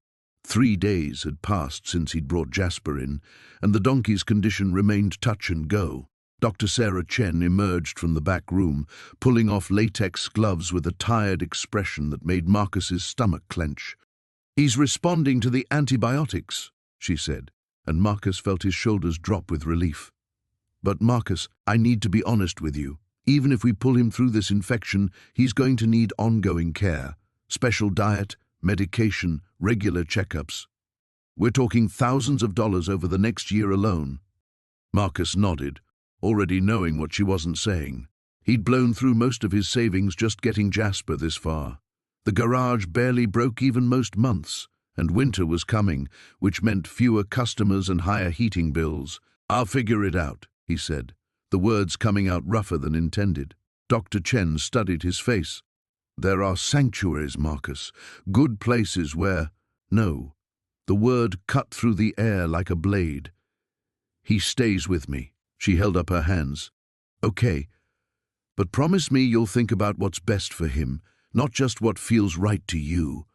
3 days had passed since he'd brought Jasper in, and the donkey's condition remained touch and go. Dr. Sarah Chen emerged from the back room, pulling off latex gloves with a tired expression that made Marcus's stomach clench. "He's responding to the antibiotics," she said, and Marcus felt his shoulders drop with relief. "But Marcus, I need to be honest with you. Even if we pull him through this infection, he's going to need ongoing care. Special diet, medication, regular checkups. We're talking thousands of dollars over the next year alone." Marcus nodded, already knowing what she wasn't saying. He'd blown through most of his savings just getting Jasper this far. The garage barely broke even most months, and winter was coming, which meant fewer customers and higher heating bills. "I'll figure it out," he said, the words coming out rougher than intended. Dr. Chen studied his face. "There are sanctuaries, Marcus, good places where—" "No." The word cut through the air like a blade. "He stays with me." She held up her hands. "Okay, but promise me you'll think about what's best for him, not just what feels right to you."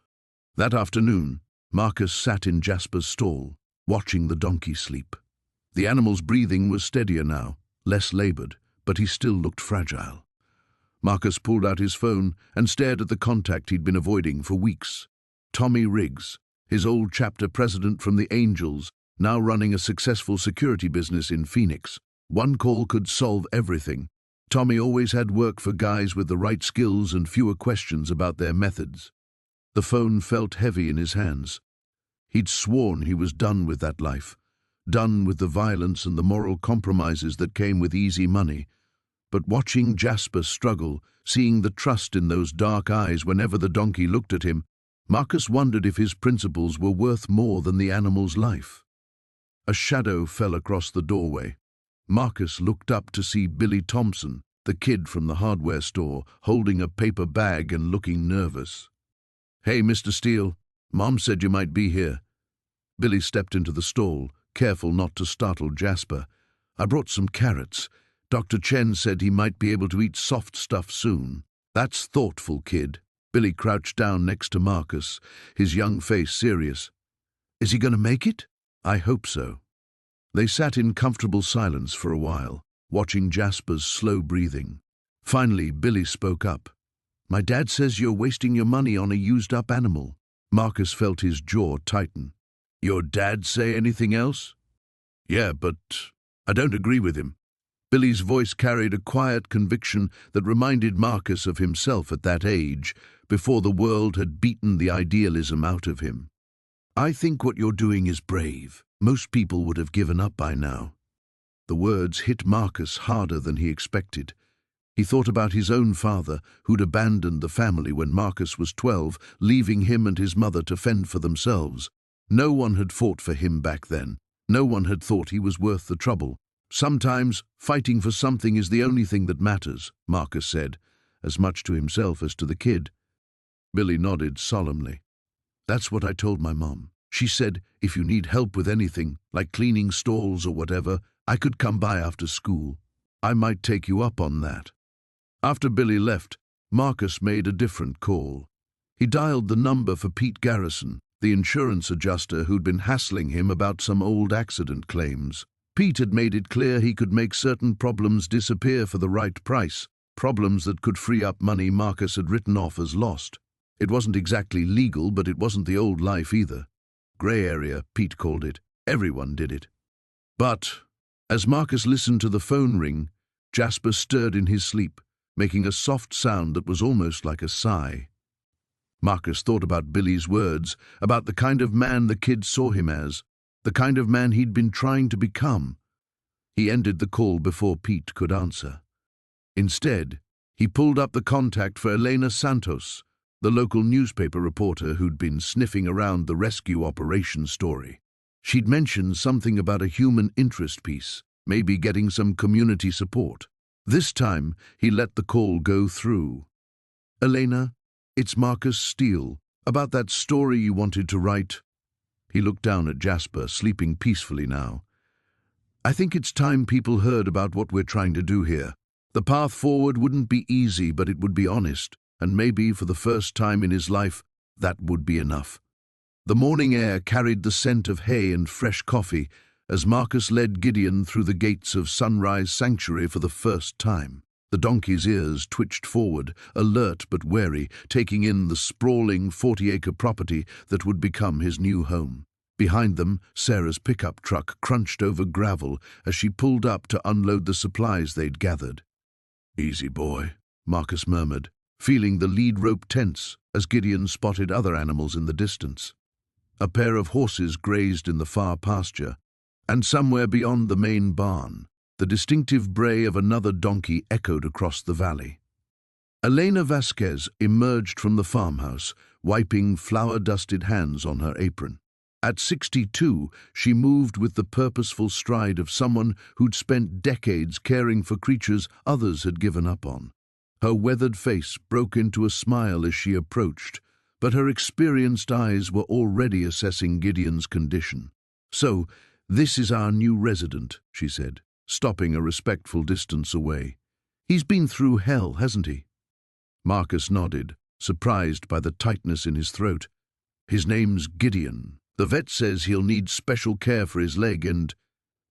That afternoon, Marcus sat in Jasper's stall, watching the donkey sleep. The animal's breathing was steadier now, less labored, but he still looked fragile. Marcus pulled out his phone and stared at the contact he'd been avoiding for weeks. Tommy Riggs, his old chapter president from the Angels, now running a successful security business in Phoenix. One call could solve everything. Tommy always had work for guys with the right skills and fewer questions about their methods. The phone felt heavy in his hands. He'd sworn he was done with that life, done with the violence and the moral compromises that came with easy money. But watching Jasper struggle, seeing the trust in those dark eyes whenever the donkey looked at him, Marcus wondered if his principles were worth more than the animal's life. A shadow fell across the doorway. Marcus looked up to see Billy Thompson, the kid from the hardware store, holding a paper bag and looking nervous. "Hey, Mr. Steele, Mom said you might be here." Billy stepped into the stall, careful not to startle Jasper. "I brought some carrots. Dr. Chen said he might be able to eat soft stuff soon." "That's thoughtful, kid." Billy crouched down next to Marcus, his young face serious. "Is he going to make it?" "I hope so." They sat in comfortable silence for a while, watching Jasper's slow breathing. Finally, Billy spoke up. "My dad says you're wasting your money on a used-up animal." Marcus felt his jaw tighten. "Your dad say anything else?" "Yeah, but I don't agree with him." Billy's voice carried a quiet conviction that reminded Marcus of himself at that age, before the world had beaten the idealism out of him. "I think what you're doing is brave. Most people would have given up by now." The words hit Marcus harder than he expected. He thought about his own father, who'd abandoned the family when Marcus was 12, leaving him and his mother to fend for themselves. No one had fought for him back then. No one had thought he was worth the trouble. "Sometimes fighting for something is the only thing that matters," Marcus said, as much to himself as to the kid. Billy nodded solemnly. "That's what I told my mom. She said, if you need help with anything, like cleaning stalls or whatever, I could come by after school. I might take you up on that." After Billy left, Marcus made a different call. He dialed the number for Pete Garrison, the insurance adjuster who'd been hassling him about some old accident claims. Pete had made it clear he could make certain problems disappear for the right price, problems that could free up money Marcus had written off as lost. It wasn't exactly legal, but it wasn't the old life either. Grey area, Pete called it. Everyone did it. But, as Marcus listened to the phone ring, Jasper stirred in his sleep, making a soft sound that was almost like a sigh. Marcus thought about Billy's words, about the kind of man the kid saw him as, the kind of man he'd been trying to become. He ended the call before Pete could answer. Instead, he pulled up the contact for Elena Santos, the local newspaper reporter who'd been sniffing around the rescue operation story. She'd mentioned something about a human interest piece, maybe getting some community support. This time, he let the call go through. "Elena, it's Marcus Steele, about that story you wanted to write." He looked down at Jasper, sleeping peacefully now. "I think it's time people heard about what we're trying to do here. The path forward wouldn't be easy, but it would be honest, and maybe for the first time in his life, that would be enough." The morning air carried the scent of hay and fresh coffee as Marcus led Gideon through the gates of Sunrise Sanctuary for the first time. The donkey's ears twitched forward, alert but wary, taking in the sprawling 40-acre property that would become his new home. Behind them, Sarah's pickup truck crunched over gravel as she pulled up to unload the supplies they'd gathered. "Easy, boy," Marcus murmured, feeling the lead rope tense as Gideon spotted other animals in the distance. A pair of horses grazed in the far pasture, and somewhere beyond the main barn, the distinctive bray of another donkey echoed across the valley. Elena Vasquez emerged from the farmhouse, wiping flour-dusted hands on her apron. At 62, she moved with the purposeful stride of someone who'd spent decades caring for creatures others had given up on. Her weathered face broke into a smile as she approached, but her experienced eyes were already assessing Gideon's condition. "So, this is our new resident," she said, stopping a respectful distance away. "He's been through hell, hasn't he?" Marcus nodded, surprised by the tightness in his throat. "His name's Gideon. The vet says he'll need special care for his leg and—"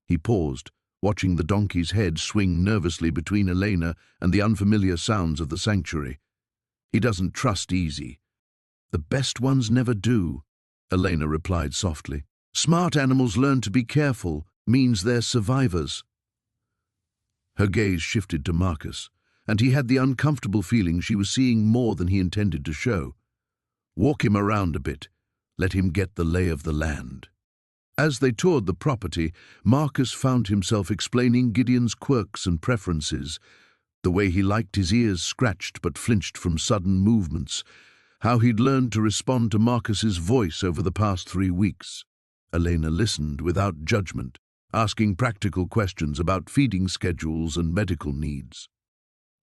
He paused, watching the donkey's head swing nervously between Elena and the unfamiliar sounds of the sanctuary. He doesn't trust easy. The best ones never do, Elena replied softly. Smart animals learn to be careful, means they're survivors. Her gaze shifted to Marcus, and he had the uncomfortable feeling she was seeing more than he intended to show. Walk him around a bit. Let him get the lay of the land. As they toured the property, Marcus found himself explaining Gideon's quirks and preferences, the way he liked his ears scratched but flinched from sudden movements, how he'd learned to respond to Marcus's voice over the past 3 weeks. Elena listened without judgment, asking practical questions about feeding schedules and medical needs.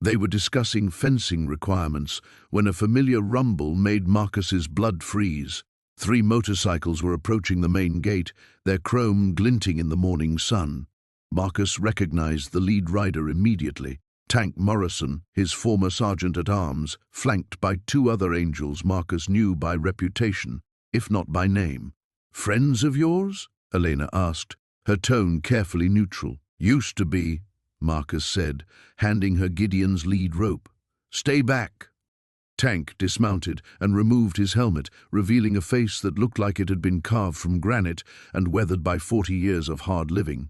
They were discussing fencing requirements when a familiar rumble made Marcus's blood freeze. 3 motorcycles were approaching the main gate, their chrome glinting in the morning sun. Marcus recognized the lead rider immediately, Tank Morrison, his former sergeant-at-arms, flanked by 2 other angels Marcus knew by reputation, if not by name. "Friends of yours?" Elena asked, her tone carefully neutral. "Used to be," Marcus said, handing her Gideon's lead rope. "Stay back." Tank dismounted and removed his helmet, revealing a face that looked like it had been carved from granite and weathered by 40 years of hard living.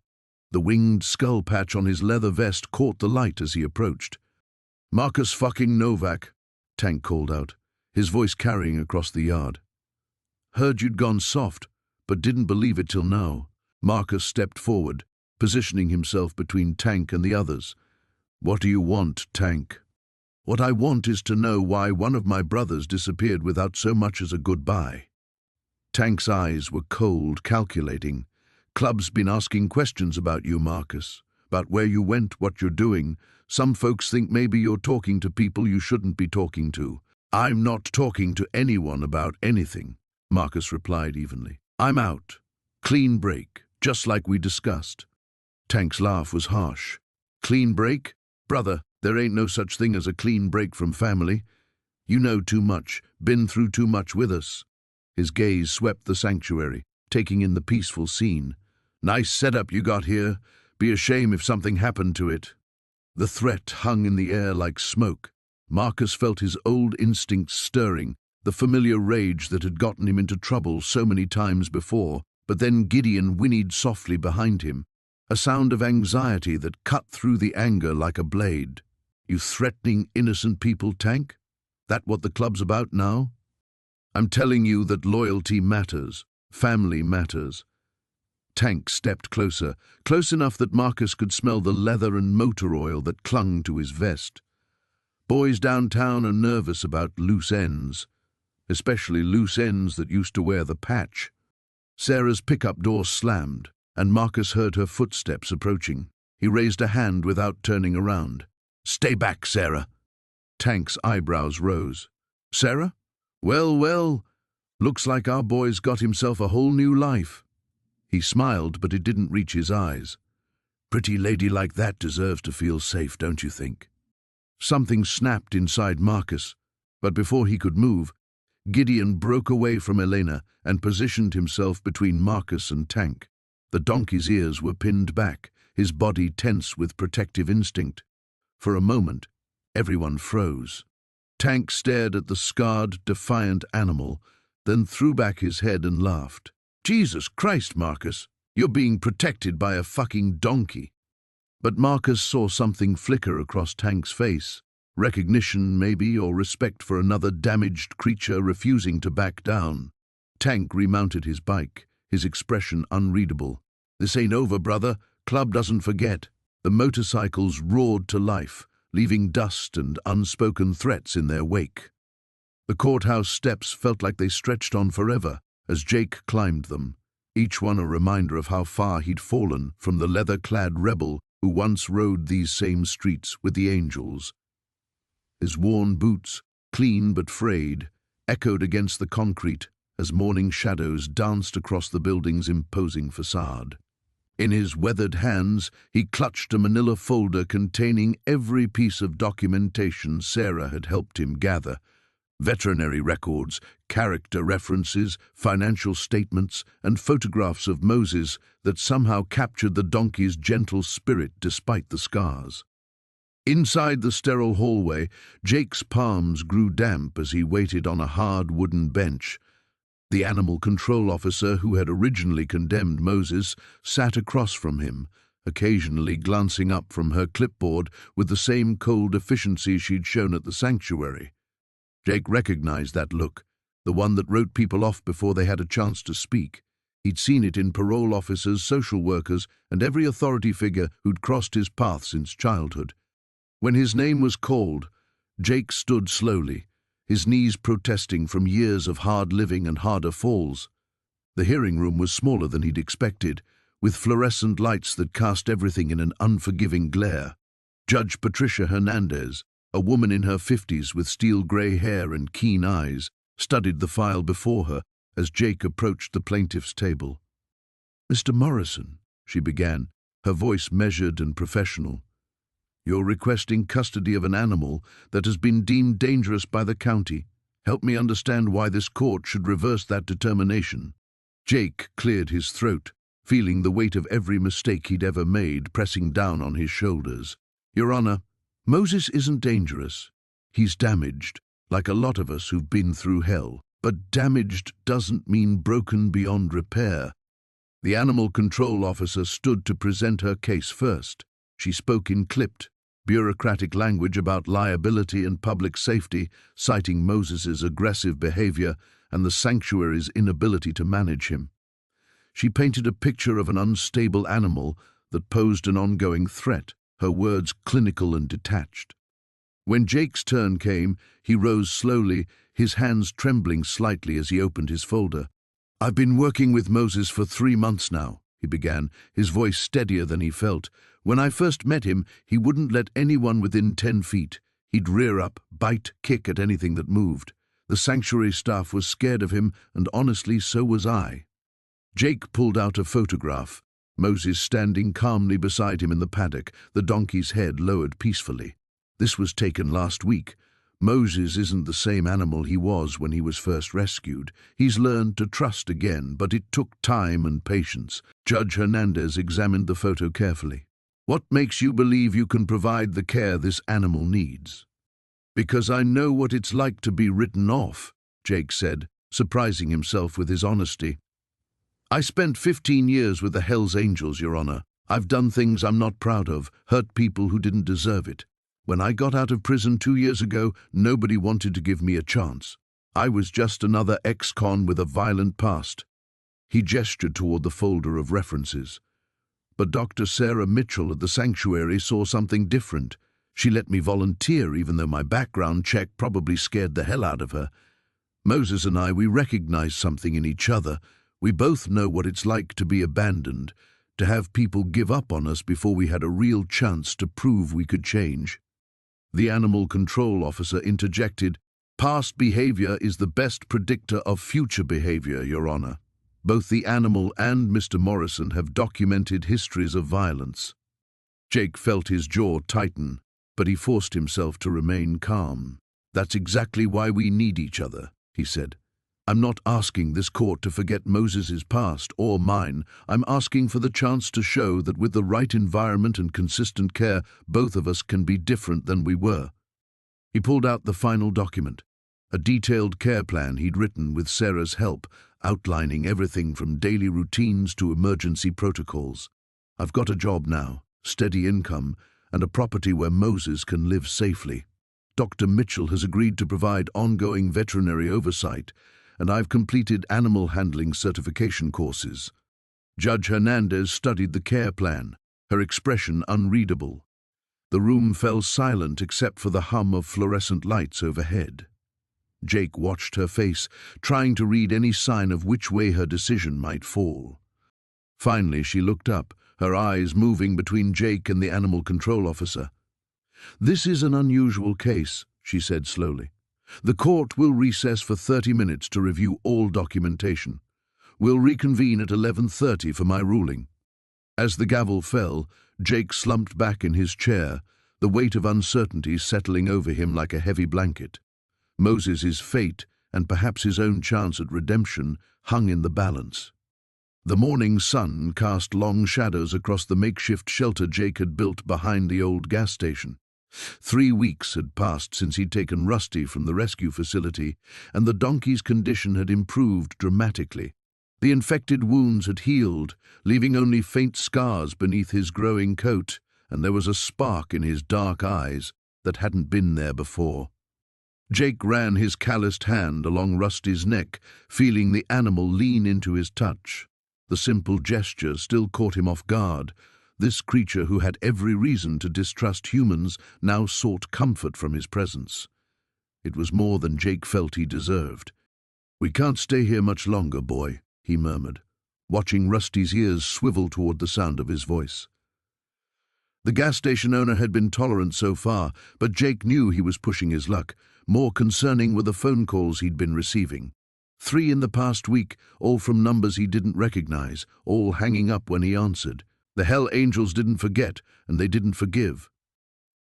The winged skull patch on his leather vest caught the light as he approached. "Marcus fucking Novak," Tank called out, his voice carrying across the yard. "Heard you'd gone soft, but didn't believe it till now." Marcus stepped forward, positioning himself between Tank and the others. "What do you want, Tank?" "What I want is to know why one of my brothers disappeared without so much as a goodbye." Tank's eyes were cold, calculating. "Club's been asking questions about you, Marcus, about where you went, what you're doing. Some folks think maybe you're talking to people you shouldn't be talking to." "I'm not talking to anyone about anything," Marcus replied evenly. "I'm out. Clean break, just like we discussed." Tank's laugh was harsh. "Clean break? Brother, there ain't no such thing as a clean break from family. You know too much, been through too much with us." His gaze swept the sanctuary, taking in the peaceful scene. "Nice setup you got here. Be a shame if something happened to it." The threat hung in the air like smoke. Marcus felt his old instincts stirring, the familiar rage that had gotten him into trouble so many times before. But then Gideon whinnied softly behind him, a sound of anxiety that cut through the anger like a blade. "You threatening innocent people, Tank? That what the club's about now? I'm telling you that loyalty matters, family matters." Tank stepped closer, close enough that Marcus could smell the leather and motor oil that clung to his vest. Boys downtown are nervous about loose ends, especially loose ends that used to wear the patch. Sarah's pickup door slammed, and Marcus heard her footsteps approaching. He raised a hand without turning around. "Stay back, Sarah." Tank's eyebrows rose. "Sarah? Well, well, looks like our boy's got himself a whole new life." He smiled, but it didn't reach his eyes. "Pretty lady like that deserves to feel safe, don't you think?" Something snapped inside Marcus, but before he could move, Gideon broke away from Elena and positioned himself between Marcus and Tank. The donkey's ears were pinned back, his body tense with protective instinct. For a moment, everyone froze. Tank stared at the scarred, defiant animal, then threw back his head and laughed. "Jesus Christ, Marcus, you're being protected by a fucking donkey." But Marcus saw something flicker across Tank's face. Recognition, maybe, or respect for another damaged creature refusing to back down. Tank remounted his bike, his expression unreadable. "This ain't over, brother. Club doesn't forget." The motorcycles roared to life, leaving dust and unspoken threats in their wake. The courthouse steps felt like they stretched on forever as Jake climbed them, each one a reminder of how far he'd fallen from the leather-clad rebel who once rode these same streets with the angels. His worn boots, clean but frayed, echoed against the concrete as morning shadows danced across the building's imposing facade. In his weathered hands, he clutched a manila folder containing every piece of documentation Sarah had helped him gather, Veterinary records, character references, financial statements, and photographs of Moses that somehow captured the donkey's gentle spirit despite the scars. Inside the sterile hallway, Jake's palms grew damp as he waited on a hard wooden bench. The animal control officer who had originally condemned Moses sat across from him, occasionally glancing up from her clipboard with the same cold efficiency she'd shown at the sanctuary. Jake recognized that look, the one that wrote people off before they had a chance to speak. He'd seen it in parole officers, social workers, and every authority figure who'd crossed his path since childhood. When his name was called, Jake stood slowly, his knees protesting from years of hard living and harder falls. The hearing room was smaller than he'd expected, with fluorescent lights that cast everything in an unforgiving glare. Judge Patricia Hernandez, a woman in her 50s with steel-gray hair and keen eyes, studied the file before her as Jake approached the plaintiff's table. "Mr. Morrison," she began, her voice measured and professional, "you're requesting custody of an animal that has been deemed dangerous by the county. Help me understand why this court should reverse that determination." Jake cleared his throat, feeling the weight of every mistake he'd ever made pressing down on his shoulders. "Your Honor, Moses isn't dangerous. He's damaged, like a lot of us who've been through hell. But damaged doesn't mean broken beyond repair." The animal control officer stood to present her case first. She spoke in clipped, bureaucratic language about liability and public safety, citing Moses's aggressive behavior and the sanctuary's inability to manage him. She painted a picture of an unstable animal that posed an ongoing threat, her words clinical and detached. When Jake's turn came, he rose slowly, his hands trembling slightly as he opened his folder. "I've been working with Moses for 3 months now," he began, his voice steadier than he felt. "When I first met him, he wouldn't let anyone within 10 feet. He'd rear up, bite, kick at anything that moved. The sanctuary staff was scared of him, and honestly, so was I." Jake pulled out a photograph, Moses standing calmly beside him in the paddock, the donkey's head lowered peacefully. "This was taken last week. Moses isn't the same animal he was when he was first rescued. He's learned to trust again, but it took time and patience." Judge Hernandez examined the photo carefully. "What makes you believe you can provide the care this animal needs?" "Because I know what it's like to be written off," Jake said, surprising himself with his honesty. "I spent 15 years with the Hells Angels, Your Honor. I've done things I'm not proud of, hurt people who didn't deserve it. When I got out of prison 2 years ago, nobody wanted to give me a chance. I was just another ex-con with a violent past." He gestured toward the folder of references. "But Dr. Sarah Mitchell at the sanctuary saw something different. She let me volunteer even though my background check probably scared the hell out of her. Moses and we recognized something in each other. We both know what it's like to be abandoned, to have people give up on us before we had a real chance to prove we could change." The animal control officer interjected, "Past behavior is the best predictor of future behavior, Your Honor. Both the animal and Mr. Morrison have documented histories of violence." Jake felt his jaw tighten, but he forced himself to remain calm. "That's exactly why we need each other," he said. "I'm not asking this court to forget Moses's past or mine. I'm asking for the chance to show that with the right environment and consistent care, both of us can be different than we were." He pulled out the final document, a detailed care plan he'd written with Sarah's help, outlining everything from daily routines to emergency protocols. "I've got a job now, steady income, and a property where Moses can live safely. Dr. Mitchell has agreed to provide ongoing veterinary oversight, and I've completed animal handling certification courses." Judge Hernandez studied the care plan, her expression unreadable. The room fell silent except for the hum of fluorescent lights overhead. Jake watched her face, trying to read any sign of which way her decision might fall. Finally, she looked up, her eyes moving between Jake and the animal control officer. "This is an unusual case," she said slowly. "The court will recess for 30 minutes to review all documentation. We'll reconvene at 11:30 for my ruling." As the gavel fell, Jake slumped back in his chair, the weight of uncertainty settling over him like a heavy blanket. Moses' fate, and perhaps his own chance at redemption, hung in the balance. The morning sun cast long shadows across the makeshift shelter Jake had built behind the old gas station. 3 weeks had passed since he'd taken Rusty from the rescue facility, and the donkey's condition had improved dramatically. The infected wounds had healed, leaving only faint scars beneath his growing coat, and there was a spark in his dark eyes that hadn't been there before. Jake ran his calloused hand along Rusty's neck, feeling the animal lean into his touch. The simple gesture still caught him off guard. This creature, who had every reason to distrust humans, now sought comfort from his presence. It was more than Jake felt he deserved. "We can't stay here much longer, boy," he murmured, watching Rusty's ears swivel toward the sound of his voice. The gas station owner had been tolerant so far, but Jake knew he was pushing his luck. More concerning were the phone calls he'd been receiving. 3 in the past week, all from numbers he didn't recognize, all hanging up when he answered. The Hell Angels didn't forget, and they didn't forgive.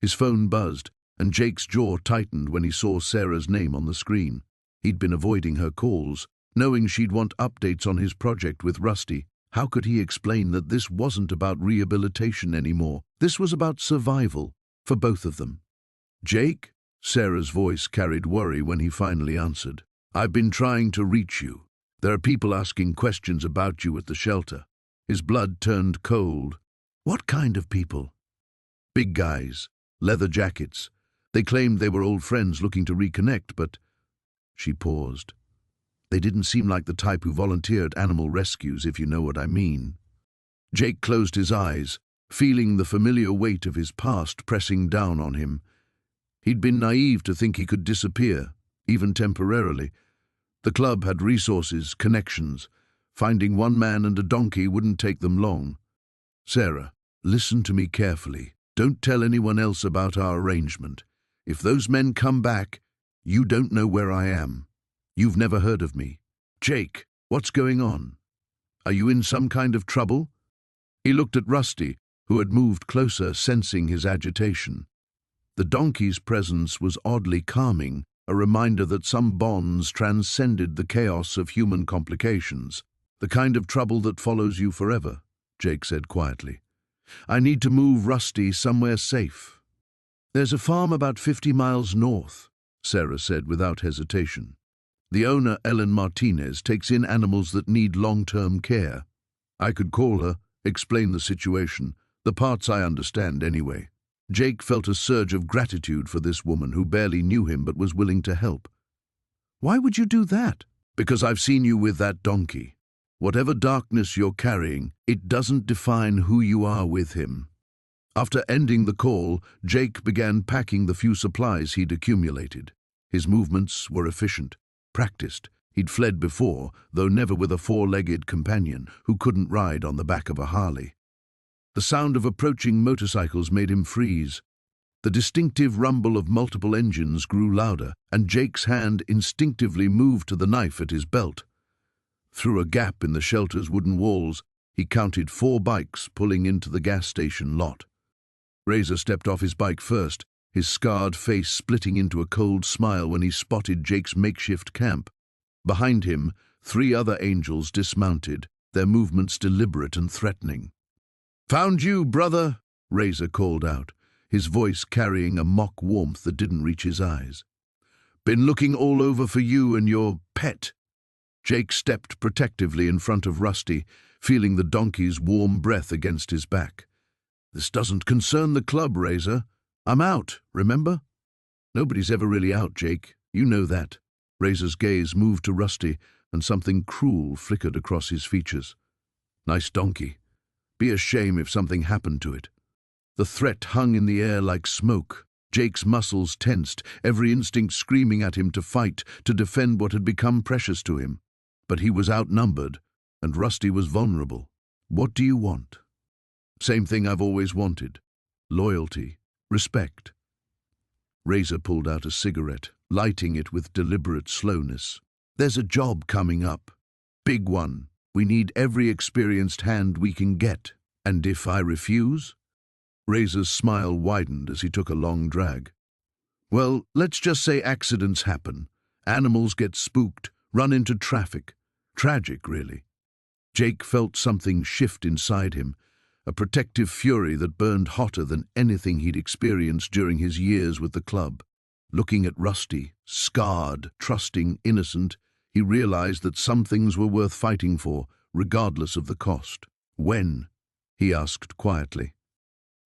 His phone buzzed, and Jake's jaw tightened when he saw Sarah's name on the screen. He'd been avoiding her calls, knowing she'd want updates on his project with Rusty. How could he explain that this wasn't about rehabilitation anymore? This was about survival, for both of them. "Jake?" Sarah's voice carried worry when he finally answered. "I've been trying to reach you. There are people asking questions about you at the shelter." His blood turned cold. "What kind of people?" "Big guys, leather jackets. They claimed they were old friends looking to reconnect, but—" She paused. "They didn't seem like the type who volunteered animal rescues, if you know what I mean." Jake closed his eyes, feeling the familiar weight of his past pressing down on him. He'd been naive to think he could disappear, even temporarily. The club had resources, connections. Finding one man and a donkey wouldn't take them long. "Sarah, listen to me carefully. Don't tell anyone else about our arrangement. If those men come back, you don't know where I am. You've never heard of me. Jake, what's going on? Are you in some kind of trouble?" He looked at Rusty, who had moved closer, sensing his agitation. The donkey's presence was oddly calming, a reminder that some bonds transcended the chaos of human complications. "The kind of trouble that follows you forever," Jake said quietly. "I need to move Rusty somewhere safe." "There's a farm about 50 miles north," Sarah said without hesitation. "The owner, Ellen Martinez, takes in animals that need long-term care. I could call her, explain the situation, the parts I understand anyway." Jake felt a surge of gratitude for this woman who barely knew him but was willing to help. "Why would you do that?" "Because I've seen you with that donkey. Whatever darkness you're carrying, it doesn't define who you are with him." After ending the call, Jake began packing the few supplies he'd accumulated. His movements were efficient, practiced. He'd fled before, though never with a 4-legged companion who couldn't ride on the back of a Harley. The sound of approaching motorcycles made him freeze. The distinctive rumble of multiple engines grew louder, and Jake's hand instinctively moved to the knife at his belt. Through a gap in the shelter's wooden walls, he counted 4 bikes pulling into the gas station lot. Razor stepped off his bike first, his scarred face splitting into a cold smile when he spotted Jake's makeshift camp. Behind him, 3 other angels dismounted, their movements deliberate and threatening. "Found you, brother," Razor called out, his voice carrying a mock warmth that didn't reach his eyes. "Been looking all over for you and your pet." Jake stepped protectively in front of Rusty, feeling the donkey's warm breath against his back. "This doesn't concern the club, Razor. I'm out, remember?" "Nobody's ever really out, Jake. You know that." Razor's gaze moved to Rusty, and something cruel flickered across his features. "Nice donkey. Be a shame if something happened to it." The threat hung in the air like smoke. Jake's muscles tensed, every instinct screaming at him to fight, to defend what had become precious to him. But he was outnumbered, and Rusty was vulnerable. "What do you want?" "Same thing I've always wanted. Loyalty, respect." Razor pulled out a cigarette, lighting it with deliberate slowness. "There's a job coming up. Big one. We need every experienced hand we can get. And if I refuse?" Razor's smile widened as he took a long drag. Well, let's just say accidents happen. Animals get spooked, run into traffic. Tragic, really. Jake felt something shift inside him, a protective fury that burned hotter than anything he'd experienced during his years with the club. Looking at Rusty, scarred, trusting, innocent, he realized that some things were worth fighting for, regardless of the cost. When? He asked quietly.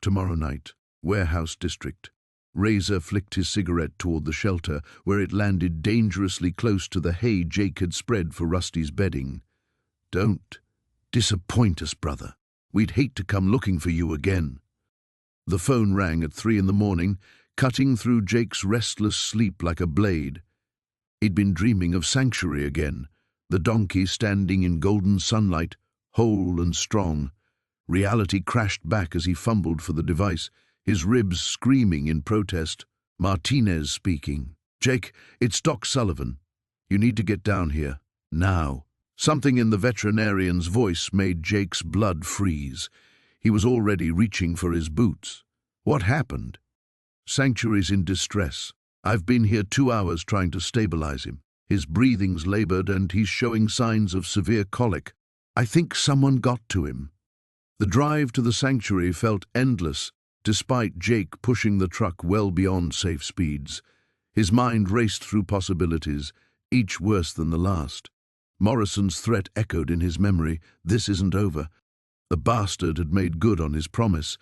Tomorrow night, Warehouse District. Razor flicked his cigarette toward the shelter, where it landed dangerously close to the hay Jake had spread for Rusty's bedding. Don't disappoint us, brother. We'd hate to come looking for you again. The phone rang at 3 in the morning, cutting through Jake's restless sleep like a blade. He'd been dreaming of Sanctuary again, the donkey standing in golden sunlight, whole and strong. Reality crashed back as he fumbled for the device, his ribs screaming in protest. Martinez speaking. Jake, it's Doc Sullivan. You need to get down here. Now. Something in the veterinarian's voice made Jake's blood freeze. He was already reaching for his boots. What happened? Sanctuary's in distress. I've been here 2 hours trying to stabilize him. His breathing's labored and he's showing signs of severe colic. I think someone got to him. The drive to the sanctuary felt endless, despite Jake pushing the truck well beyond safe speeds. His mind raced through possibilities, each worse than the last. Morrison's threat echoed in his memory. This isn't over. The bastard had made good on his promise,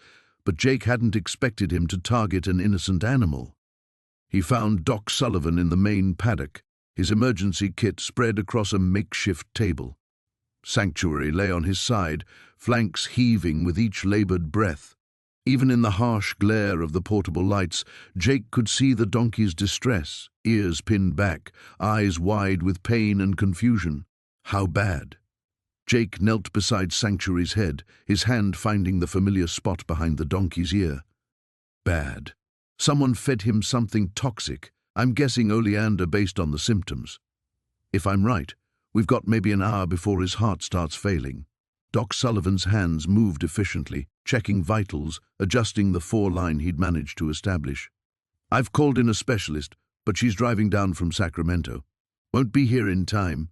but Jake hadn't expected him to target an innocent animal. He found Doc Sullivan in the main paddock, his emergency kit spread across a makeshift table. Sanctuary lay on his side, flanks heaving with each labored breath. Even in the harsh glare of the portable lights, Jake could see the donkey's distress, ears pinned back, eyes wide with pain and confusion. How bad? Jake knelt beside Sanctuary's head, his hand finding the familiar spot behind the donkey's ear. Bad. Someone fed him something toxic, I'm guessing oleander based on the symptoms. If I'm right, we've got maybe an hour before his heart starts failing. Doc Sullivan's hands moved efficiently, checking vitals, adjusting the 4-line he'd managed to establish. I've called in a specialist, but she's driving down from Sacramento. Won't be here in time.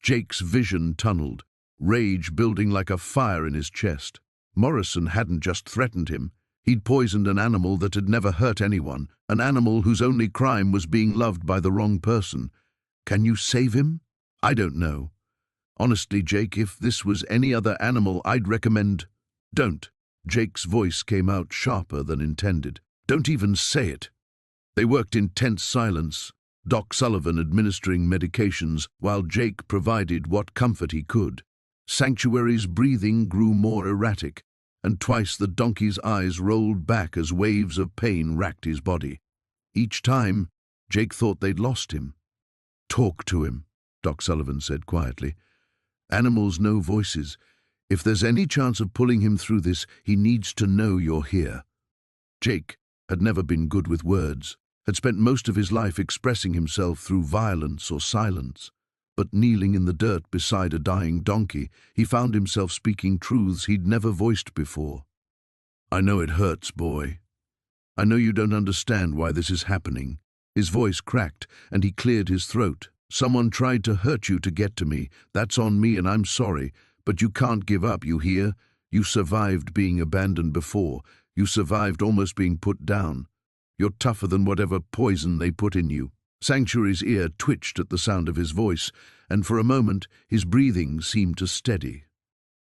Jake's vision tunneled, rage building like a fire in his chest. Morrison hadn't just threatened him. He'd poisoned an animal that had never hurt anyone, an animal whose only crime was being loved by the wrong person. Can you save him? I don't know. Honestly, Jake, if this was any other animal, I'd recommend... Don't. Jake's voice came out sharper than intended. Don't even say it. They worked in tense silence, Doc Sullivan administering medications while Jake provided what comfort he could. Sanctuary's breathing grew more erratic, and twice the donkey's eyes rolled back as waves of pain racked his body. Each time, Jake thought they'd lost him. Talk to him, Doc Sullivan said quietly. Animals know voices. If there's any chance of pulling him through this, he needs to know you're here. Jake had never been good with words, had spent most of his life expressing himself through violence or silence. But kneeling in the dirt beside a dying donkey, he found himself speaking truths he'd never voiced before. I know it hurts, boy. I know you don't understand why this is happening. His voice cracked, and he cleared his throat. Someone tried to hurt you to get to me. That's on me, and I'm sorry. But you can't give up, you hear? You survived being abandoned before. You survived almost being put down. You're tougher than whatever poison they put in you. Sanctuary's ear twitched at the sound of his voice, and for a moment his breathing seemed to steady.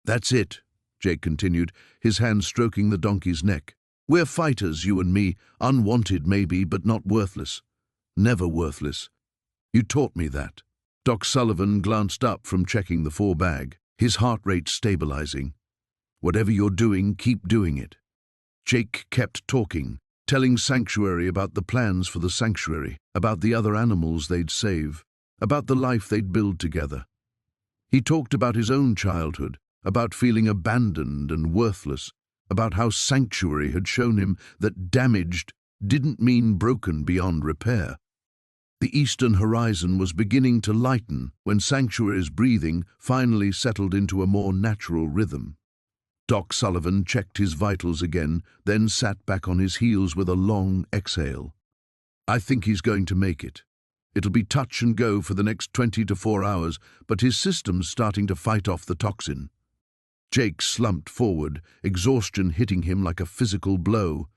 That's it, Jake continued, his hand stroking the donkey's neck. We're fighters, you and me, unwanted maybe, but not worthless. Never worthless. You taught me that. Doc Sullivan glanced up from checking the 4-bag, his heart rate stabilizing. Whatever you're doing, keep doing it. Jake kept talking, telling Sanctuary about the plans for the sanctuary, about the other animals they'd save, about the life they'd build together. He talked about his own childhood, about feeling abandoned and worthless, about how Sanctuary had shown him that damaged didn't mean broken beyond repair. The eastern horizon was beginning to lighten when Sanctuary's breathing finally settled into a more natural rhythm. Doc Sullivan checked his vitals again, then sat back on his heels with a long exhale. I think he's going to make it. It'll be touch and go for the next 24 hours, but his system's starting to fight off the toxin. Jake slumped forward, exhaustion hitting him like a physical blow.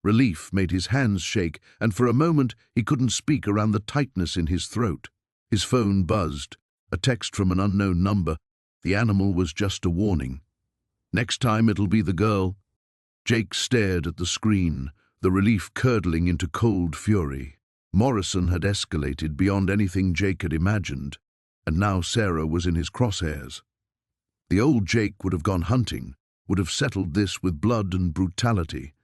Relief made his hands shake, and for a moment he couldn't speak around the tightness in his throat. His phone buzzed, a text from an unknown number. The animal was just a warning. Next time it'll be the girl. Jake stared at the screen, the relief curdling into cold fury. Morrison had escalated beyond anything Jake had imagined, and now Sarah was in his crosshairs. The old Jake would have gone hunting, would have settled this with blood and brutality.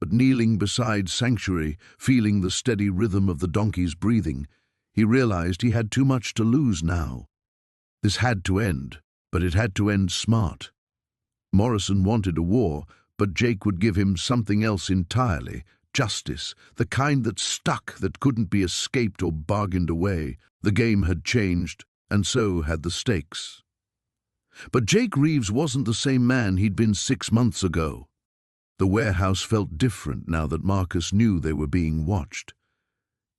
But kneeling beside Sanctuary, feeling the steady rhythm of the donkey's breathing, he realized he had too much to lose now. This had to end, but it had to end smart. Morrison wanted a war, but Jake would give him something else entirely. Justice, the kind that stuck, that couldn't be escaped or bargained away. The game had changed, and so had the stakes. But Jake Reeves wasn't the same man he'd been 6 months ago. The warehouse felt different now that Marcus knew they were being watched.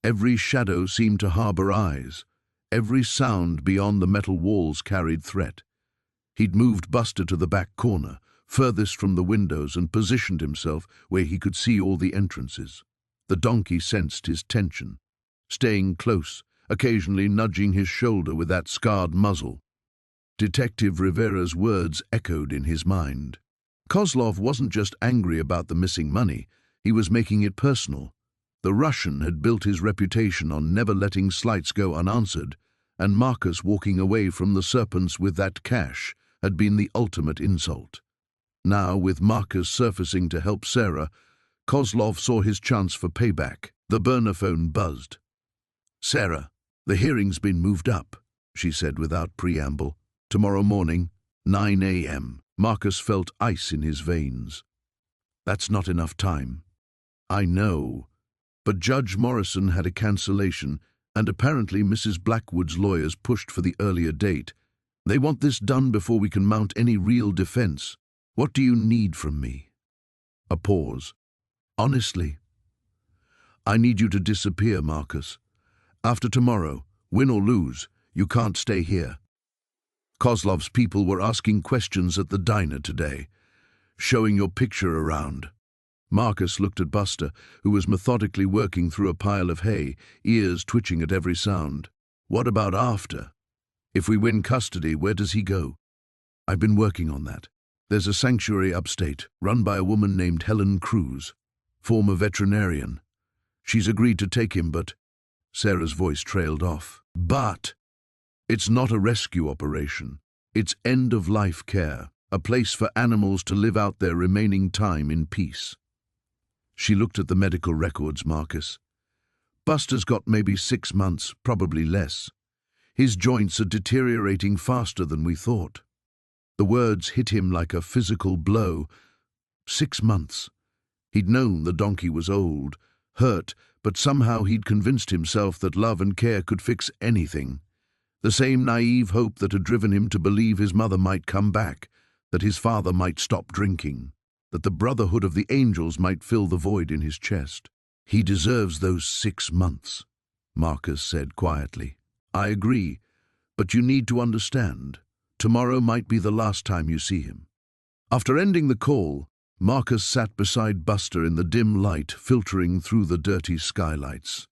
Every shadow seemed to harbor eyes. Every sound beyond the metal walls carried threat. He'd moved Buster to the back corner, furthest from the windows, and positioned himself where he could see all the entrances. The donkey sensed his tension, staying close, occasionally nudging his shoulder with that scarred muzzle. Detective Rivera's words echoed in his mind. Kozlov wasn't just angry about the missing money, he was making it personal. The Russian had built his reputation on never letting slights go unanswered, and Marcus walking away from the Serpents with that cash had been the ultimate insult. Now, with Marcus surfacing to help Sarah, Kozlov saw his chance for payback. The burner phone buzzed. "Sarah, the hearing's been moved up," she said without preamble. "Tomorrow morning, 9 a.m. Marcus felt ice in his veins. "That's not enough time." "I know, but Judge Morrison had a cancellation, and apparently Mrs. Blackwood's lawyers pushed for the earlier date. They want this done before we can mount any real defense. What do you need from me?" A pause. "Honestly, I need you to disappear, Marcus. After tomorrow, win or lose, you can't stay here." Kozlov's people were asking questions at the diner today, showing your picture around. Marcus looked at Buster, who was methodically working through a pile of hay, ears twitching at every sound. "What about after? If we win custody, where does he go?" "I've been working on that. There's a sanctuary upstate, run by a woman named Helen Cruz, former veterinarian. She's agreed to take him, but—" Sarah's voice trailed off. "But it's not a rescue operation. It's end-of-life care, a place for animals to live out their remaining time in peace." She looked at the medical records, Marcus. "Buster's got maybe 6 months, probably less. His joints are deteriorating faster than we thought." The words hit him like a physical blow. 6 months. He'd known the donkey was old, hurt, but somehow he'd convinced himself that love and care could fix anything. The same naive hope that had driven him to believe his mother might come back, that his father might stop drinking, that the brotherhood of the angels might fill the void in his chest. "He deserves those 6 months," Marcus said quietly. "I agree, but you need to understand. Tomorrow might be the last time you see him." After ending the call, Marcus sat beside Buster in the dim light filtering through the dirty skylights.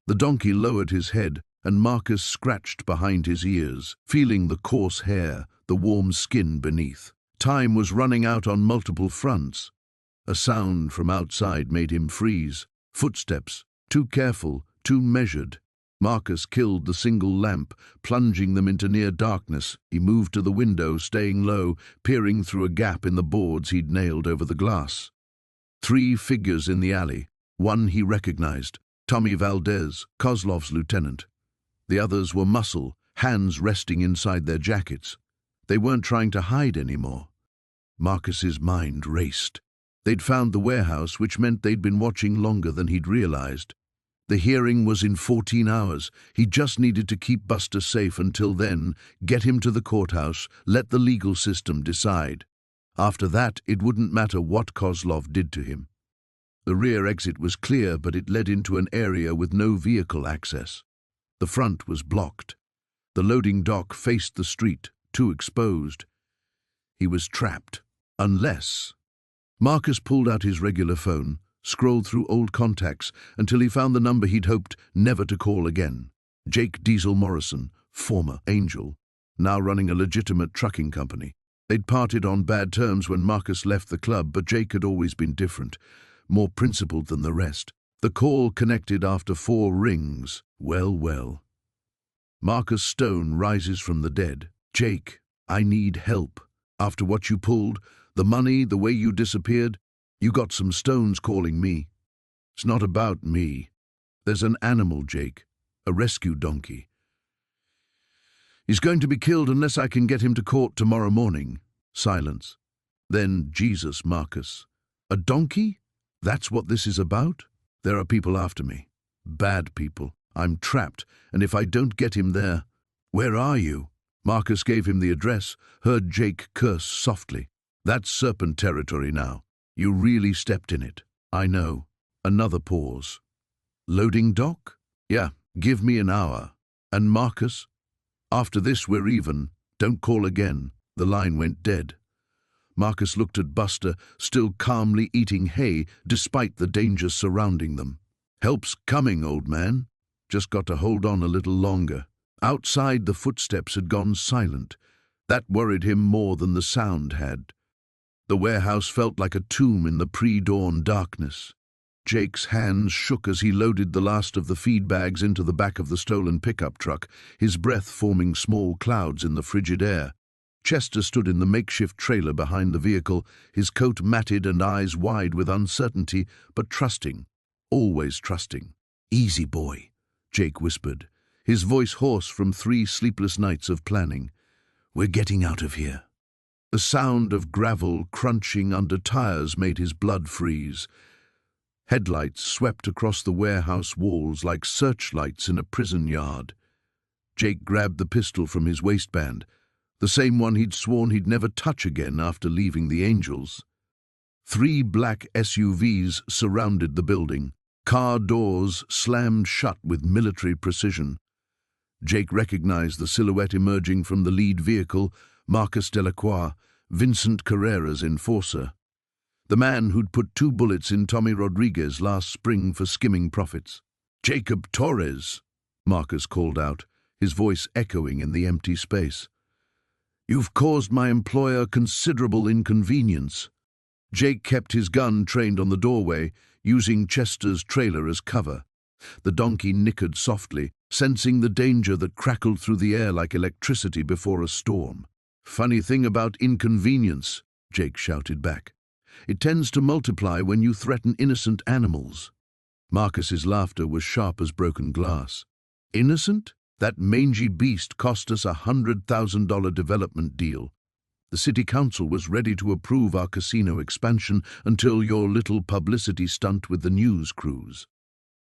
The donkey lowered his head, and Marcus scratched behind his ears, feeling the coarse hair, the warm skin beneath. Time was running out on multiple fronts. A sound from outside made him freeze. Footsteps, too careful, too measured. Marcus killed the single lamp, plunging them into near darkness. He moved to the window, staying low, peering through a gap in the boards he'd nailed over the glass. 3 figures in the alley. One he recognized, Tommy Valdez, Kozlov's lieutenant. The others were muscle, hands resting inside their jackets. They weren't trying to hide anymore. Marcus's mind raced. They'd found the warehouse, which meant they'd been watching longer than he'd realized. The hearing was in 14 hours. He just needed to keep Buster safe until then, get him to the courthouse, let the legal system decide. After that, it wouldn't matter what Kozlov did to him. The rear exit was clear, but it led into an area with no vehicle access. The front was blocked. The loading dock faced the street, too exposed. He was trapped. Unless... Marcus pulled out his regular phone, scrolled through old contacts until he found the number he'd hoped never to call again. Jake Diesel Morrison, former Angel, now running a legitimate trucking company. They'd parted on bad terms when Marcus left the club, but Jake had always been different, more principled than the rest. The call connected after 4 rings. Well. Marcus Stone rises from the dead. Jake, I need help. After what you pulled, the money, the way you disappeared, you got some stones calling me. It's not about me. There's an animal, Jake. A rescue donkey. He's going to be killed unless I can get him to court tomorrow morning. Silence. Then, Jesus, Marcus. A donkey? That's what this is about? There are people after me. Bad people. I'm trapped, and if I don't get him there... Where are you? Marcus gave him the address, heard Jake curse softly. That's serpent territory now. You really stepped in it. I know. Another pause. Loading dock? Yeah, give me an hour. And Marcus? After this we're even. Don't call again. The line went dead. Marcus looked at Buster, still calmly eating hay despite the dangers surrounding them. Help's coming, old man. Just got to hold on a little longer. Outside, the footsteps had gone silent. That worried him more than the sound had. The warehouse felt like a tomb in the pre-dawn darkness. Jake's hands shook as he loaded the last of the feed bags into the back of the stolen pickup truck, his breath forming small clouds in the frigid air. Chester stood in the makeshift trailer behind the vehicle, his coat matted and eyes wide with uncertainty, but trusting, always trusting. Easy, boy, Jake whispered, his voice hoarse from 3 sleepless nights of planning. We're getting out of here. The sound of gravel crunching under tires made his blood freeze. Headlights swept across the warehouse walls like searchlights in a prison yard. Jake grabbed the pistol from his waistband, the same one he'd sworn he'd never touch again after leaving the Angels. 3 black SUVs surrounded the building. Car doors slammed shut with military precision. Jake recognized the silhouette emerging from the lead vehicle, Marcus Delacroix, Vincent Carrera's enforcer. The man who'd put 2 bullets in Tommy Rodriguez last spring for skimming profits. Jacob Torres, Marcus called out, his voice echoing in the empty space. You've caused my employer considerable inconvenience. Jake kept his gun trained on the doorway, using Chester's trailer as cover. The donkey nickered softly, sensing the danger that crackled through the air like electricity before a storm. Funny thing about inconvenience, Jake shouted back. It tends to multiply when you threaten innocent animals. Marcus's laughter was sharp as broken glass. Innocent? That mangy beast cost us a $100,000 development deal. The city council was ready to approve our casino expansion until your little publicity stunt with the news crews.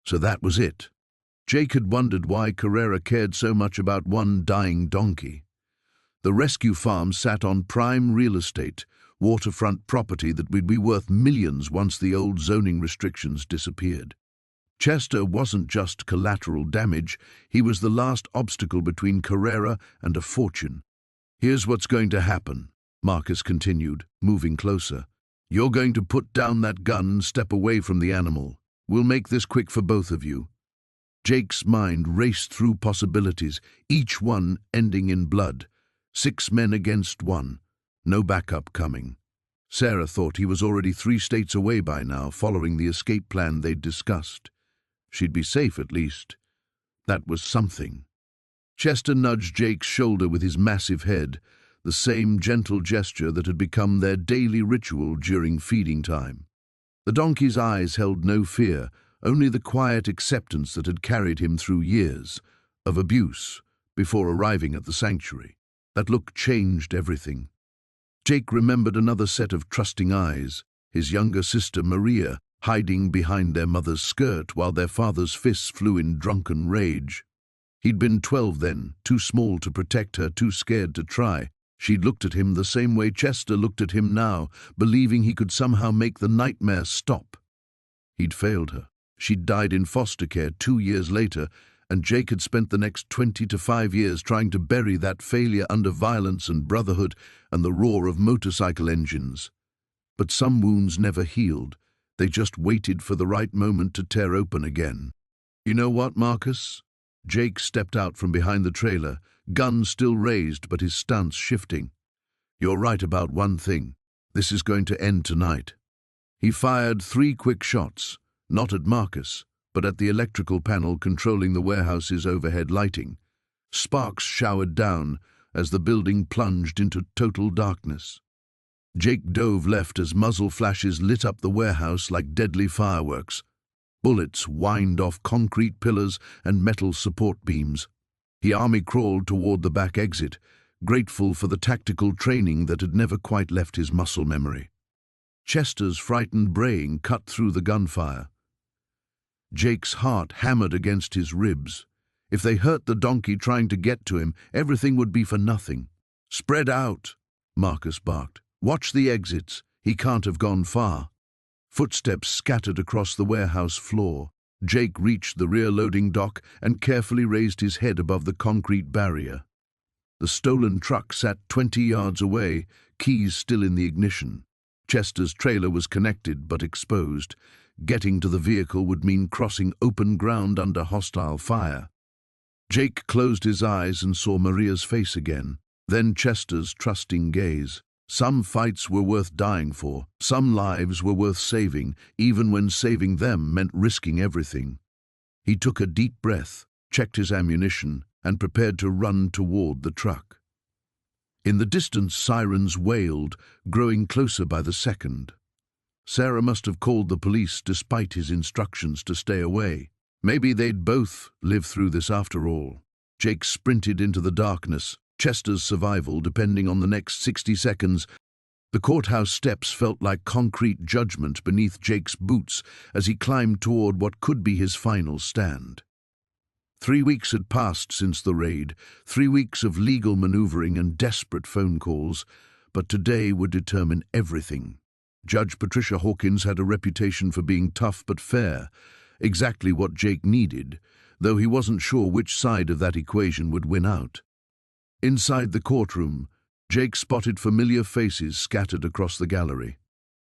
So that was it. Jake had wondered why Carrera cared so much about one dying donkey. The rescue farm sat on prime real estate, waterfront property that would be worth millions once the old zoning restrictions disappeared. Chester wasn't just collateral damage, he was the last obstacle between Carrera and a fortune. Here's what's going to happen, Marcus continued, moving closer. You're going to put down that gun and step away from the animal. We'll make this quick for both of you. Jake's mind raced through possibilities, each one ending in blood. 6 men against 1. No backup coming. Sarah thought he was already 3 states away by now, following the escape plan they'd discussed. She'd be safe at least. That was something. Chester nudged Jake's shoulder with his massive head, the same gentle gesture that had become their daily ritual during feeding time. The donkey's eyes held no fear, only the quiet acceptance that had carried him through years of abuse before arriving at the sanctuary. That look changed everything. Jake remembered another set of trusting eyes, his younger sister Maria, hiding behind their mother's skirt while their father's fists flew in drunken rage. He'd been 12 then, too small to protect her, too scared to try. She'd looked at him the same way Chester looked at him now, believing he could somehow make the nightmare stop. He'd failed her. She'd died in foster care 2 years later, and Jake had spent the next 20 to 5 years trying to bury that failure under violence and brotherhood and the roar of motorcycle engines. But some wounds never healed. They just waited for the right moment to tear open again. "You know what, Marcus?" Jake stepped out from behind the trailer, gun still raised but his stance shifting. "You're right about one thing. This is going to end tonight." He fired 3 quick shots, not at Marcus, but at the electrical panel controlling the warehouse's overhead lighting. Sparks showered down as the building plunged into total darkness. Jake dove left as muzzle flashes lit up the warehouse like deadly fireworks. Bullets whined off concrete pillars and metal support beams. He army-crawled toward the back exit, grateful for the tactical training that had never quite left his muscle memory. Chester's frightened braying cut through the gunfire. Jake's heart hammered against his ribs. If they hurt the donkey trying to get to him, everything would be for nothing. "Spread out," Marcus barked. "Watch the exits. He can't have gone far." Footsteps scattered across the warehouse floor. Jake reached the rear loading dock and carefully raised his head above the concrete barrier. The stolen truck sat 20 yards away, keys still in the ignition. Chester's trailer was connected but exposed. Getting to the vehicle would mean crossing open ground under hostile fire. Jake closed his eyes and saw Maria's face again, then Chester's trusting gaze. Some fights were worth dying for, some lives were worth saving, even when saving them meant risking everything. He took a deep breath, checked his ammunition, and prepared to run toward the truck. In the distance, sirens wailed, growing closer by the second. Sarah must have called the police despite his instructions to stay away. Maybe they'd both live through this after all. Jake sprinted into the darkness, Chester's survival depending on the next 60 seconds. The courthouse steps felt like concrete judgment beneath Jake's boots as he climbed toward what could be his final stand. 3 weeks had passed since the raid, 3 weeks of legal maneuvering and desperate phone calls, but today would determine everything. Judge Patricia Hawkins had a reputation for being tough but fair, exactly what Jake needed, though he wasn't sure which side of that equation would win out. Inside the courtroom, Jake spotted familiar faces scattered across the gallery.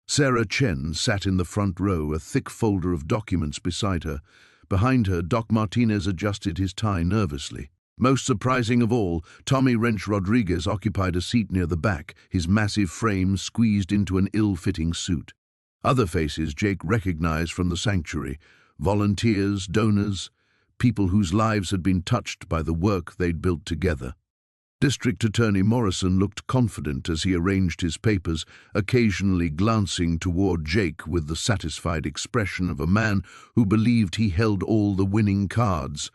Sarah Chen sat in the front row, a thick folder of documents beside her. Behind her, Doc Martinez adjusted his tie nervously. Most surprising of all, Tommy Wrench Rodriguez occupied a seat near the back, his massive frame squeezed into an ill-fitting suit. Other faces Jake recognized from the sanctuary: volunteers, donors, people whose lives had been touched by the work they'd built together. District Attorney Morrison looked confident as he arranged his papers, occasionally glancing toward Jake with the satisfied expression of a man who believed he held all the winning cards.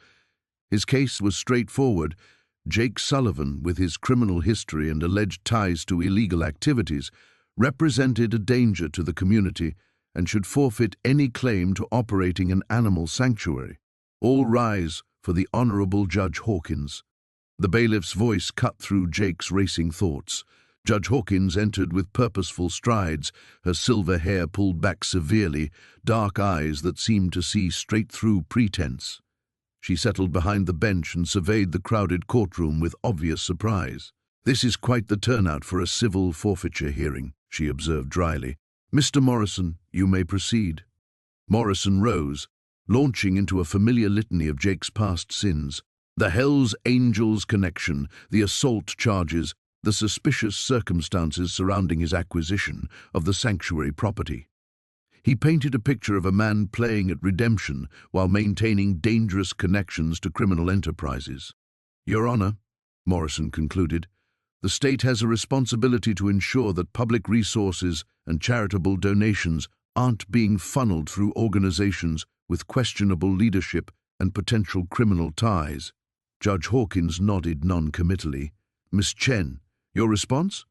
His case was straightforward. Jake Sullivan, with his criminal history and alleged ties to illegal activities, represented a danger to the community and should forfeit any claim to operating an animal sanctuary. All rise for the Honorable Judge Hawkins. The bailiff's voice cut through Jake's racing thoughts. Judge Hawkins entered with purposeful strides, her silver hair pulled back severely, dark eyes that seemed to see straight through pretense. She settled behind the bench and surveyed the crowded courtroom with obvious surprise. "This is quite the turnout for a civil forfeiture hearing," she observed dryly. "Mr. Morrison, you may proceed." Morrison rose, launching into a familiar litany of Jake's past sins. The Hells Angels connection, the assault charges, the suspicious circumstances surrounding his acquisition of the sanctuary property. He painted a picture of a man playing at redemption while maintaining dangerous connections to criminal enterprises. "Your Honor," Morrison concluded, "the state has a responsibility to ensure that public resources and charitable donations aren't being funneled through organizations with questionable leadership and potential criminal ties." Judge Hawkins nodded non-committally. "Miss Chen, your response?"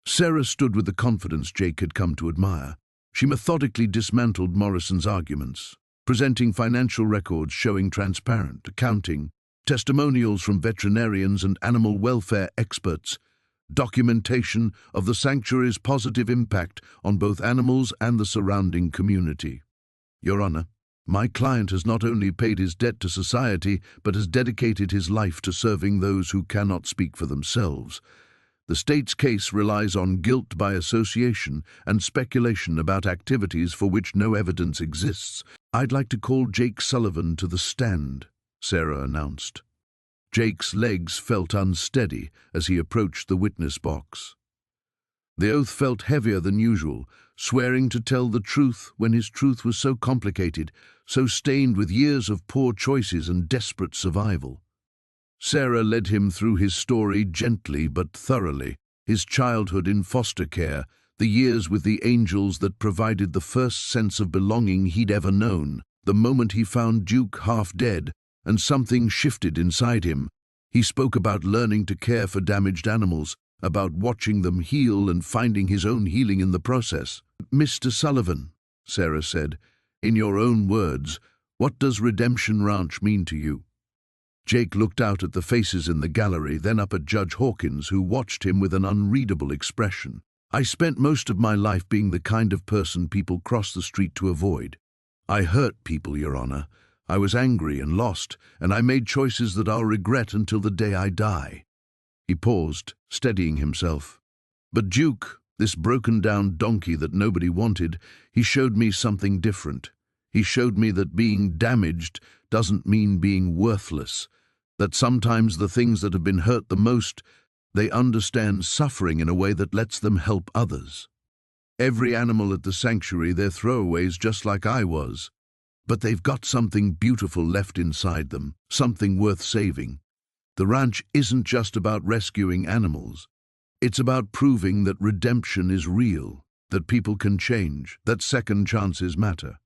Sarah stood with the confidence Jake had come to admire. She methodically dismantled Morrison's arguments, presenting financial records showing transparent accounting, testimonials from veterinarians and animal welfare experts, documentation of the sanctuary's positive impact on both animals and the surrounding community. Your Honor, my client has not only paid his debt to society, but has dedicated his life to serving those who cannot speak for themselves. The state's case relies on guilt by association and speculation about activities for which no evidence exists. I'd like to call Jake Sullivan to the stand, Sarah announced. Jake's legs felt unsteady as he approached the witness box. The oath felt heavier than usual, swearing to tell the truth when his truth was so complicated, so stained with years of poor choices and desperate survival. Sarah led him through his story gently but thoroughly, his childhood in foster care, the years with the angels that provided the first sense of belonging he'd ever known, the moment he found Duke half dead, and something shifted inside him. He spoke about learning to care for damaged animals, about watching them heal and finding his own healing in the process. Mr. Sullivan, Sarah said, in your own words, what does Redemption Ranch mean to you? Jake looked out at the faces in the gallery, then up at Judge Hawkins, who watched him with an unreadable expression. I spent most of my life being the kind of person people cross the street to avoid. I hurt people, Your Honor. I was angry and lost, and I made choices that I'll regret until the day I die. He paused, steadying himself. But Duke, this broken-down donkey that nobody wanted, he showed me something different. He showed me that being damaged doesn't mean being worthless, that sometimes the things that have been hurt the most, they understand suffering in a way that lets them help others. Every animal at the sanctuary, they're throwaways just like I was, but they've got something beautiful left inside them, something worth saving. The ranch isn't just about rescuing animals. It's about proving that redemption is real, that people can change, that second chances matter.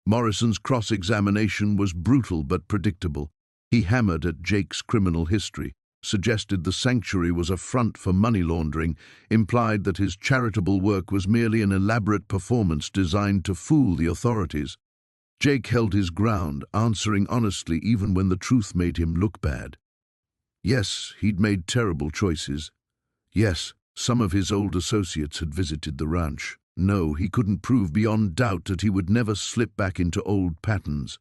Morrison's cross-examination was brutal but predictable. He hammered at Jake's criminal history, suggested the sanctuary was a front for money laundering, implied that his charitable work was merely an elaborate performance designed to fool the authorities. Jake held his ground, answering honestly even when the truth made him look bad. Yes, he'd made terrible choices. Yes, some of his old associates had visited the ranch. No, he couldn't prove beyond doubt that he would never slip back into old patterns.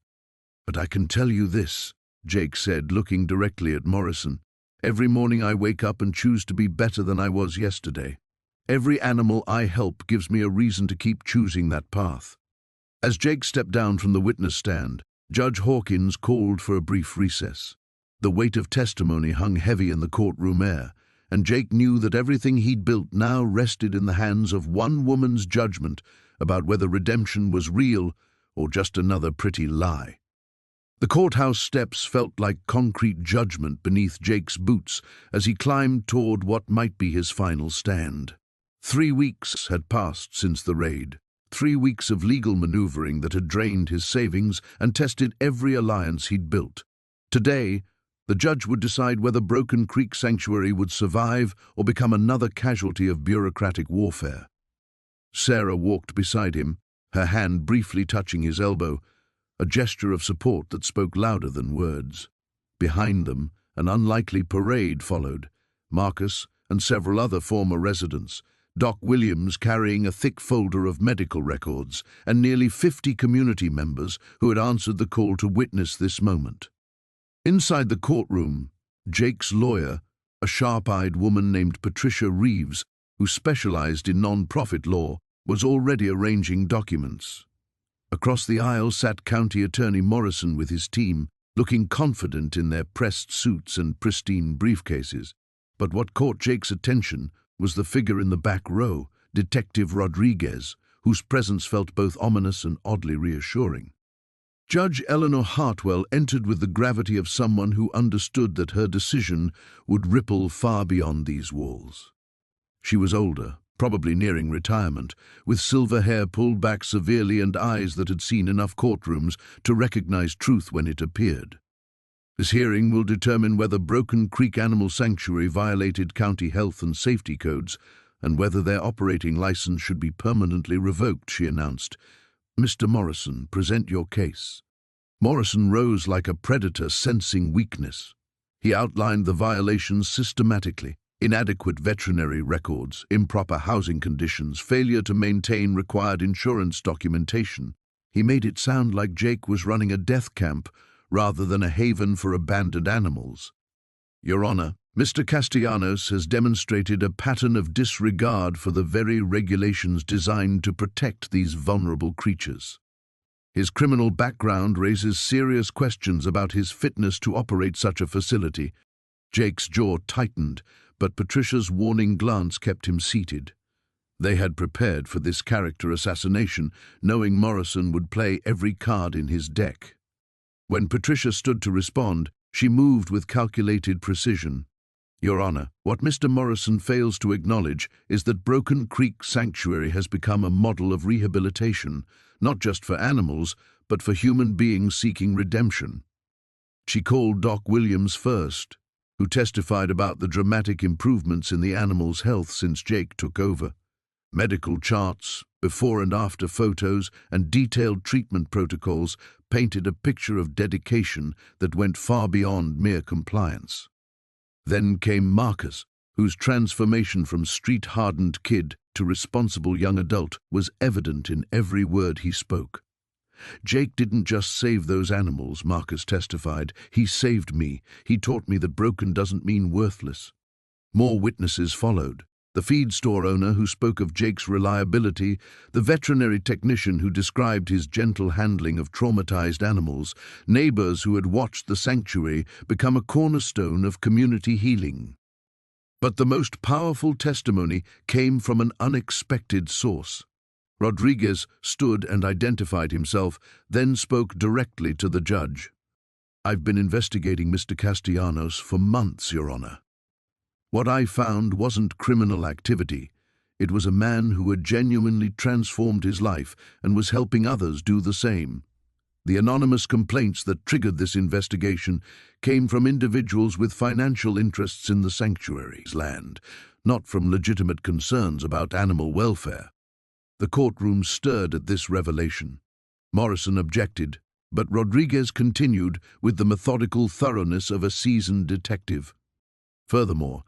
But I can tell you this, Jake said, looking directly at Morrison. Every morning I wake up and choose to be better than I was yesterday. Every animal I help gives me a reason to keep choosing that path. As Jake stepped down from the witness stand, Judge Hawkins called for a brief recess. The weight of testimony hung heavy in the courtroom air, and Jake knew that everything he'd built now rested in the hands of one woman's judgment about whether redemption was real or just another pretty lie. The courthouse steps felt like concrete judgment beneath Jake's boots as he climbed toward what might be his final stand. 3 weeks had passed since the raid, 3 weeks of legal maneuvering that had drained his savings and tested every alliance he'd built. Today, the judge would decide whether Broken Creek Sanctuary would survive or become another casualty of bureaucratic warfare. Sarah walked beside him, her hand briefly touching his elbow, a gesture of support that spoke louder than words. Behind them, an unlikely parade followed, Marcus and several other former residents, Doc Williams carrying a thick folder of medical records, and nearly 50 community members who had answered the call to witness this moment. Inside the courtroom, Jake's lawyer, a sharp-eyed woman named Patricia Reeves, who specialized in non-profit law, was already arranging documents. Across the aisle sat County Attorney Morrison with his team, looking confident in their pressed suits and pristine briefcases. But what caught Jake's attention was the figure in the back row, Detective Rodriguez, whose presence felt both ominous and oddly reassuring. Judge Eleanor Hartwell entered with the gravity of someone who understood that her decision would ripple far beyond these walls. She was older, probably nearing retirement, with silver hair pulled back severely and eyes that had seen enough courtrooms to recognize truth when it appeared. This hearing will determine whether Broken Creek Animal Sanctuary violated county health and safety codes and whether their operating license should be permanently revoked, she announced. Mr. Morrison, present your case. Morrison rose like a predator sensing weakness. He outlined the violations systematically: inadequate veterinary records, improper housing conditions, failure to maintain required insurance documentation. He made it sound like Jake was running a death camp rather than a haven for abandoned animals. Your Honor, Mr. Castellanos has demonstrated a pattern of disregard for the very regulations designed to protect these vulnerable creatures. His criminal background raises serious questions about his fitness to operate such a facility. Jake's jaw tightened, but Patricia's warning glance kept him seated. They had prepared for this character assassination, knowing Morrison would play every card in his deck. When Patricia stood to respond, she moved with calculated precision. Your Honor, what Mr. Morrison fails to acknowledge is that Broken Creek Sanctuary has become a model of rehabilitation, not just for animals, but for human beings seeking redemption. She called Doc Williams first, who testified about the dramatic improvements in the animals' health since Jake took over. Medical charts, before and after photos, and detailed treatment protocols painted a picture of dedication that went far beyond mere compliance. Then came Marcus, whose transformation from street-hardened kid to responsible young adult was evident in every word he spoke. Jake didn't just save those animals, Marcus testified. He saved me. He taught me that broken doesn't mean worthless. More witnesses followed. The feed store owner who spoke of Jake's reliability, the veterinary technician who described his gentle handling of traumatized animals, neighbors who had watched the sanctuary become a cornerstone of community healing. But the most powerful testimony came from an unexpected source. Rodriguez stood and identified himself, then spoke directly to the judge. I've been investigating Mr. Castellanos for months, Your Honor. What I found wasn't criminal activity. It was a man who had genuinely transformed his life and was helping others do the same. The anonymous complaints that triggered this investigation came from individuals with financial interests in the sanctuary's land, not from legitimate concerns about animal welfare. The courtroom stirred at this revelation. Morrison objected, but Rodriguez continued with the methodical thoroughness of a seasoned detective. Furthermore,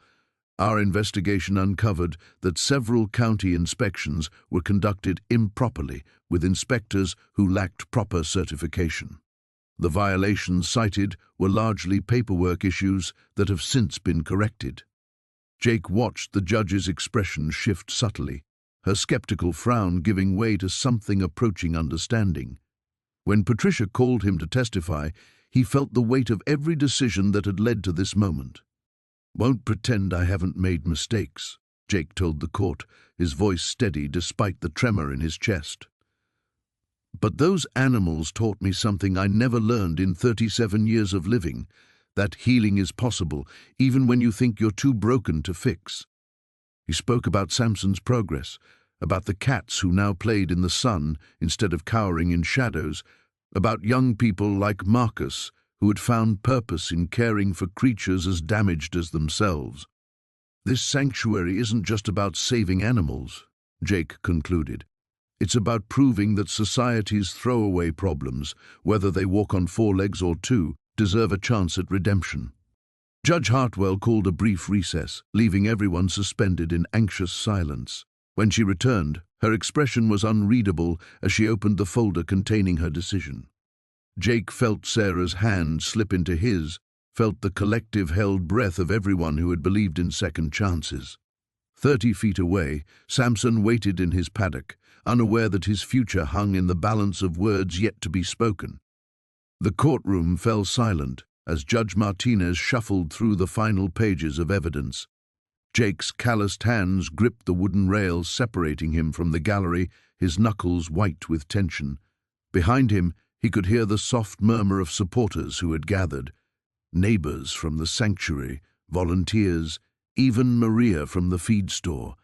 our investigation uncovered that several county inspections were conducted improperly with inspectors who lacked proper certification. The violations cited were largely paperwork issues that have since been corrected. Jake watched the judge's expression shift subtly, her skeptical frown giving way to something approaching understanding. When Patricia called him to testify, he felt the weight of every decision that had led to this moment. Won't pretend I haven't made mistakes, Jake told the court, his voice steady despite the tremor in his chest. But those animals taught me something I never learned in 37 years of living, that healing is possible even when you think you're too broken to fix. He spoke about Samson's progress, about the cats who now played in the sun instead of cowering in shadows, about young people like Marcus, who had found purpose in caring for creatures as damaged as themselves. This sanctuary isn't just about saving animals, Jake concluded. It's about proving that society's throwaway problems, whether they walk on 4 legs or 2, deserve a chance at redemption. Judge Hartwell called a brief recess, leaving everyone suspended in anxious silence. When she returned, her expression was unreadable as she opened the folder containing her decision. Jake felt Sarah's hand slip into his, felt the collective held breath of everyone who had believed in second chances. 30 feet away, Samson waited in his paddock, unaware that his future hung in the balance of words yet to be spoken. The courtroom fell silent as Judge Martinez shuffled through the final pages of evidence. Jake's calloused hands gripped the wooden rails separating him from the gallery, his knuckles white with tension. Behind him, he could hear the soft murmur of supporters who had gathered. Neighbors from the sanctuary, volunteers, even Maria from the feed store.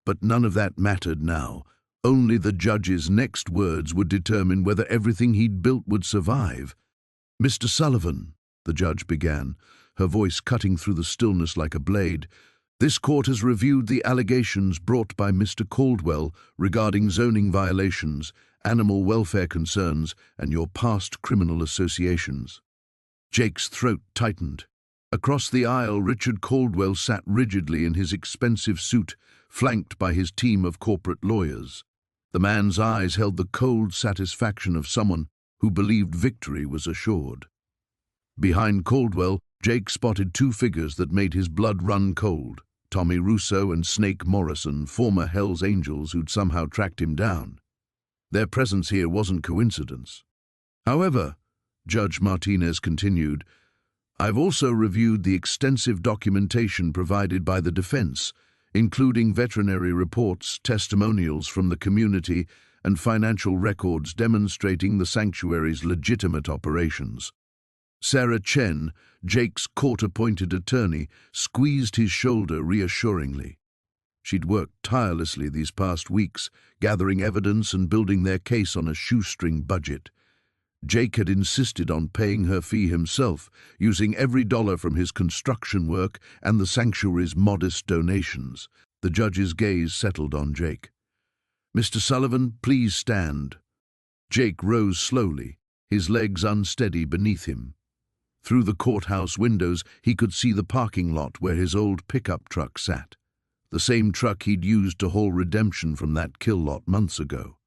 But none of that mattered now. Only the judge's next words would determine whether everything he'd built would survive. Mr. Sullivan, the judge began, her voice cutting through the stillness like a blade, this court has reviewed the allegations brought by Mr. Caldwell regarding zoning violations, animal welfare concerns, and your past criminal associations. Jake's throat tightened. Across the aisle, Richard Caldwell sat rigidly in his expensive suit, flanked by his team of corporate lawyers. The man's eyes held the cold satisfaction of someone who believed victory was assured. Behind Caldwell, Jake spotted two figures that made his blood run cold: Tommy Russo and Snake Morrison, former Hells Angels who'd somehow tracked him down. Their presence here wasn't coincidence. However, Judge Martinez continued, I've also reviewed the extensive documentation provided by the defense, including veterinary reports, testimonials from the community, and financial records demonstrating the sanctuary's legitimate operations. Sarah Chen, Jake's court-appointed attorney, squeezed his shoulder reassuringly. She'd worked tirelessly these past weeks, gathering evidence and building their case on a shoestring budget. Jake had insisted on paying her fee himself, using every dollar from his construction work and the sanctuary's modest donations. The judge's gaze settled on Jake. Mr. Sullivan, please stand. Jake rose slowly, his legs unsteady beneath him. Through the courthouse windows, he could see the parking lot where his old pickup truck sat, the same truck he'd used to haul Redemption from that kill lot months ago.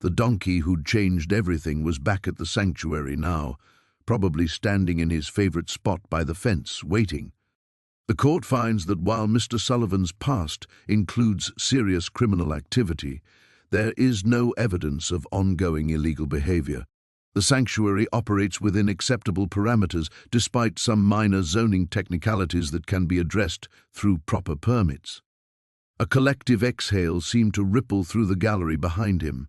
The donkey who'd changed everything was back at the sanctuary now, probably standing in his favorite spot by the fence, waiting. The court finds that while Mr. Sullivan's past includes serious criminal activity, there is no evidence of ongoing illegal behavior. The sanctuary operates within acceptable parameters, despite some minor zoning technicalities that can be addressed through proper permits. A collective exhale seemed to ripple through the gallery behind him.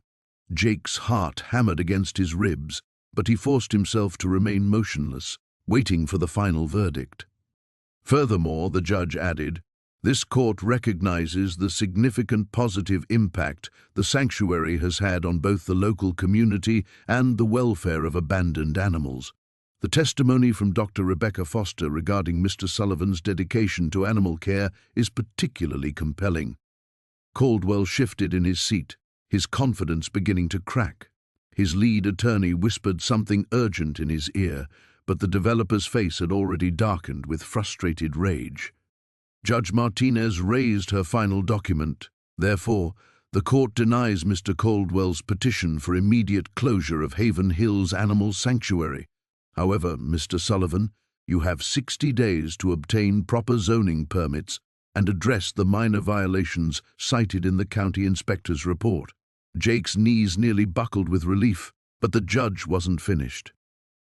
Jake's heart hammered against his ribs, but he forced himself to remain motionless, waiting for the final verdict. Furthermore, the judge added, this court recognizes the significant positive impact the sanctuary has had on both the local community and the welfare of abandoned animals. The testimony from Dr. Rebecca Foster regarding Mr. Sullivan's dedication to animal care is particularly compelling. Caldwell shifted in his seat, his confidence beginning to crack. His lead attorney whispered something urgent in his ear, but the developer's face had already darkened with frustrated rage. Judge Martinez raised her final document. Therefore, the court denies Mr. Caldwell's petition for immediate closure of Haven Hills Animal Sanctuary. However, Mr. Sullivan, you have 60 days to obtain proper zoning permits and address the minor violations cited in the county inspector's report. Jake's knees nearly buckled with relief, but the judge wasn't finished.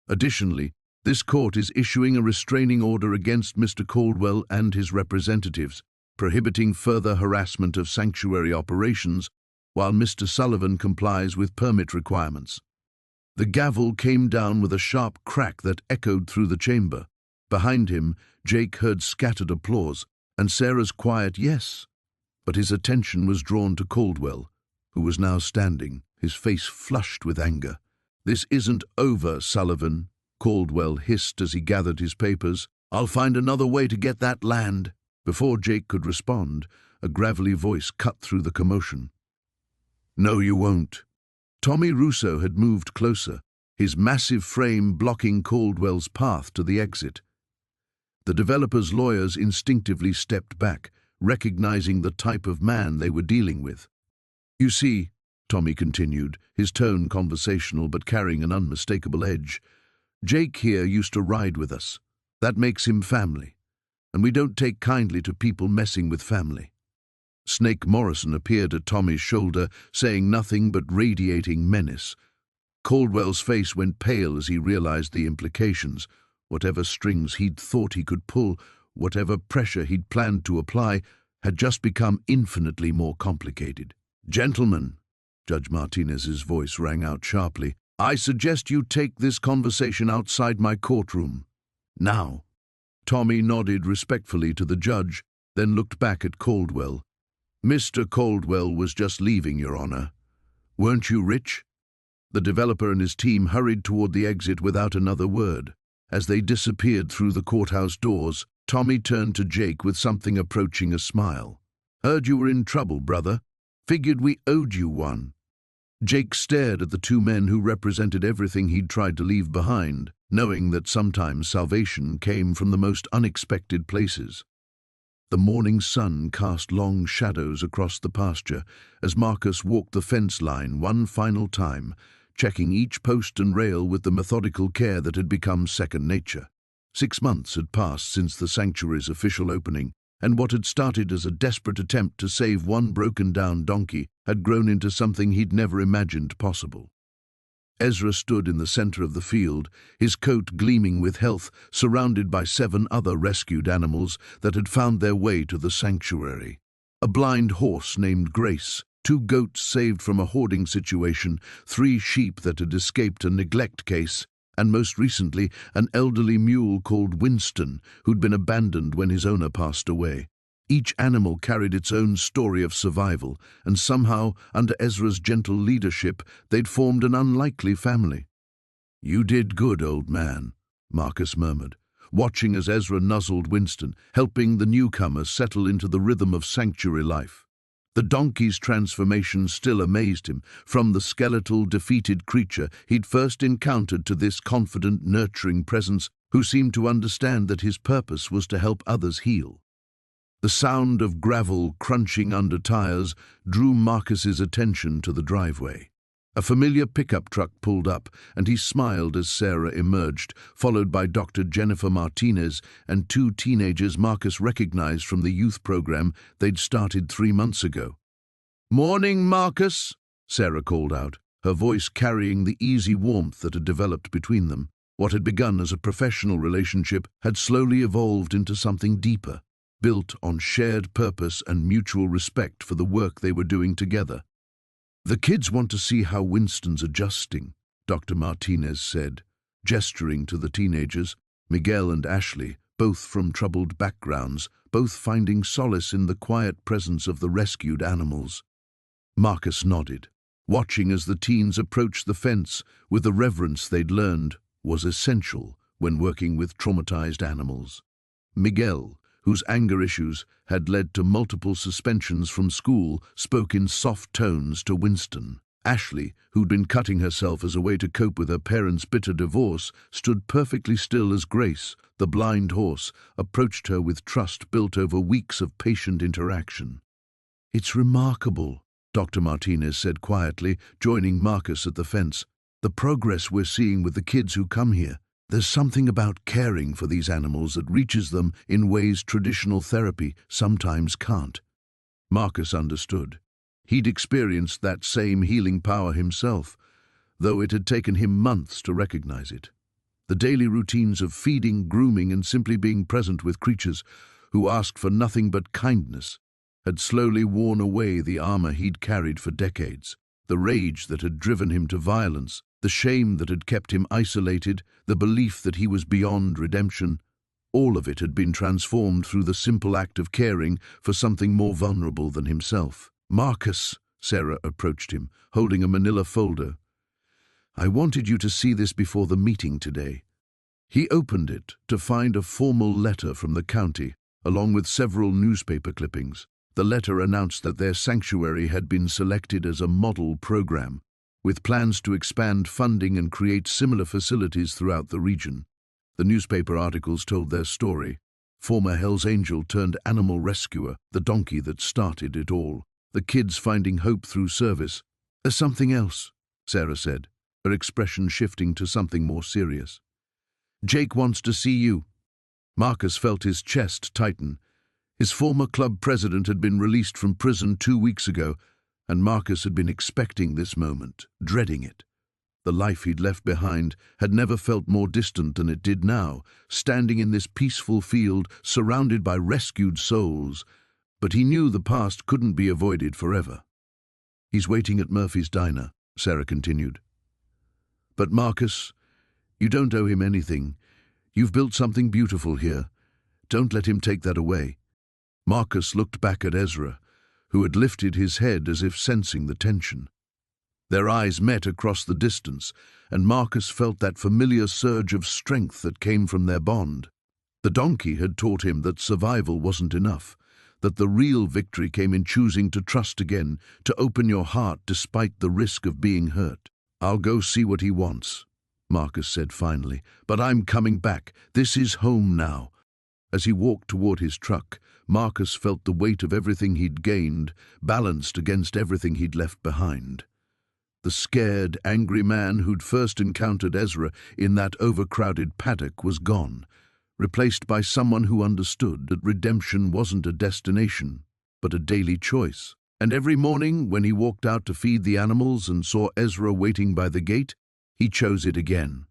Additionally, this court is issuing a restraining order against Mr. Caldwell and his representatives, prohibiting further harassment of sanctuary operations while Mr. Sullivan complies with permit requirements. The gavel came down with a sharp crack that echoed through the chamber. Behind him, Jake heard scattered applause and Sarah's quiet yes, but his attention was drawn to Caldwell, who was now standing, his face flushed with anger. This isn't over, Sullivan, Caldwell hissed as he gathered his papers. I'll find another way to get that land. Before Jake could respond, a gravelly voice cut through the commotion. No, you won't. Tommy Russo had moved closer, his massive frame blocking Caldwell's path to the exit. The developer's lawyers instinctively stepped back, recognizing the type of man they were dealing with. You see, Tommy continued, his tone conversational but carrying an unmistakable edge, Jake here used to ride with us. That makes him family, and we don't take kindly to people messing with family. Snake Morrison appeared at Tommy's shoulder, saying nothing but radiating menace. Caldwell's face went pale as he realized the implications. Whatever strings he'd thought he could pull, whatever pressure he'd planned to apply, had just become infinitely more complicated. Gentlemen, Judge Martinez's voice rang out sharply, I suggest you take this conversation outside my courtroom. Now. Tommy nodded respectfully to the judge, then looked back at Caldwell. Mr. Caldwell was just leaving, Your Honor. Weren't you rich? The developer and his team hurried toward the exit without another word. As they disappeared through the courthouse doors, Tommy turned to Jake with something approaching a smile. Heard you were in trouble, brother. Figured we owed you one. Jake stared at the two men who represented everything he'd tried to leave behind, knowing that sometimes salvation came from the most unexpected places. The morning sun cast long shadows across the pasture as Marcus walked the fence line one final time, checking each post and rail with the methodical care that had become second nature. 6 months had passed since the sanctuary's official opening, and what had started as a desperate attempt to save one broken-down donkey had grown into something he'd never imagined possible. Ezra stood in the center of the field, his coat gleaming with health, surrounded by 7 other rescued animals that had found their way to the sanctuary. A blind horse named Grace, 2 goats saved from a hoarding situation, 3 sheep that had escaped a neglect case, and most recently an elderly mule called Winston, who'd been abandoned when his owner passed away. Each animal carried its own story of survival, and somehow, under Ezra's gentle leadership, they'd formed an unlikely family. "You did good, old man," Marcus murmured, watching as Ezra nuzzled Winston, helping the newcomers settle into the rhythm of sanctuary life. The donkey's transformation still amazed him, from the skeletal, defeated creature he'd first encountered to this confident, nurturing presence who seemed to understand that his purpose was to help others heal. The sound of gravel crunching under tires drew Marcus's attention to the driveway. A familiar pickup truck pulled up, and he smiled as Sarah emerged, followed by Dr. Jennifer Martinez and 2 teenagers Marcus recognized from the youth program they'd started 3 months ago. "Morning, Marcus," Sarah called out, her voice carrying the easy warmth that had developed between them. What had begun as a professional relationship had slowly evolved into something deeper, built on shared purpose and mutual respect for the work they were doing together. "The kids want to see how Winston's adjusting," Dr. Martinez said, gesturing to the teenagers, Miguel and Ashley, both from troubled backgrounds, both finding solace in the quiet presence of the rescued animals. Marcus nodded, watching as the teens approached the fence with the reverence they'd learned was essential when working with traumatized animals. Miguel, whose anger issues had led to multiple suspensions from school, spoke in soft tones to Winston. Ashley, who'd been cutting herself as a way to cope with her parents' bitter divorce, stood perfectly still as Grace, the blind horse, approached her with trust built over weeks of patient interaction. "It's remarkable," Dr. Martinez said quietly, joining Marcus at the fence. "The progress we're seeing with the kids who come here. There's something about caring for these animals that reaches them in ways traditional therapy sometimes can't." Marcus understood. He'd experienced that same healing power himself, though it had taken him months to recognize it. The daily routines of feeding, grooming, and simply being present with creatures who asked for nothing but kindness had slowly worn away the armor he'd carried for decades. The rage that had driven him to violence, the shame that had kept him isolated, the belief that he was beyond redemption, all of it had been transformed through the simple act of caring for something more vulnerable than himself. "Marcus," Sarah approached him, holding a manila folder. "I wanted you to see this before the meeting today." He opened it to find a formal letter from the county, along with several newspaper clippings. The letter announced that their sanctuary had been selected as a model program, with plans to expand funding and create similar facilities throughout the region. The newspaper articles told their story. Former Hell's Angel turned animal rescuer, the donkey that started it all. The kids finding hope through service. "There's something else," Sarah said, her expression shifting to something more serious. "Jake wants to see you." Marcus felt his chest tighten. His former club president had been released from prison 2 weeks ago, and Marcus had been expecting this moment, dreading it. The life he'd left behind had never felt more distant than it did now, standing in this peaceful field surrounded by rescued souls. But he knew the past couldn't be avoided forever. "He's waiting at Murphy's Diner," Sarah continued. "But Marcus, you don't owe him anything. You've built something beautiful here. Don't let him take that away." Marcus looked back at Ezra, who had lifted his head as if sensing the tension. Their eyes met across the distance, and Marcus felt that familiar surge of strength that came from their bond. The donkey had taught him that survival wasn't enough, that the real victory came in choosing to trust again, to open your heart despite the risk of being hurt. "I'll go see what he wants," Marcus said finally, "but I'm coming back. This is home now." As he walked toward his truck, Marcus felt the weight of everything he'd gained, balanced against everything he'd left behind. The scared, angry man who'd first encountered Ezra in that overcrowded paddock was gone, replaced by someone who understood that redemption wasn't a destination, but a daily choice. And every morning, when he walked out to feed the animals and saw Ezra waiting by the gate, he chose it again.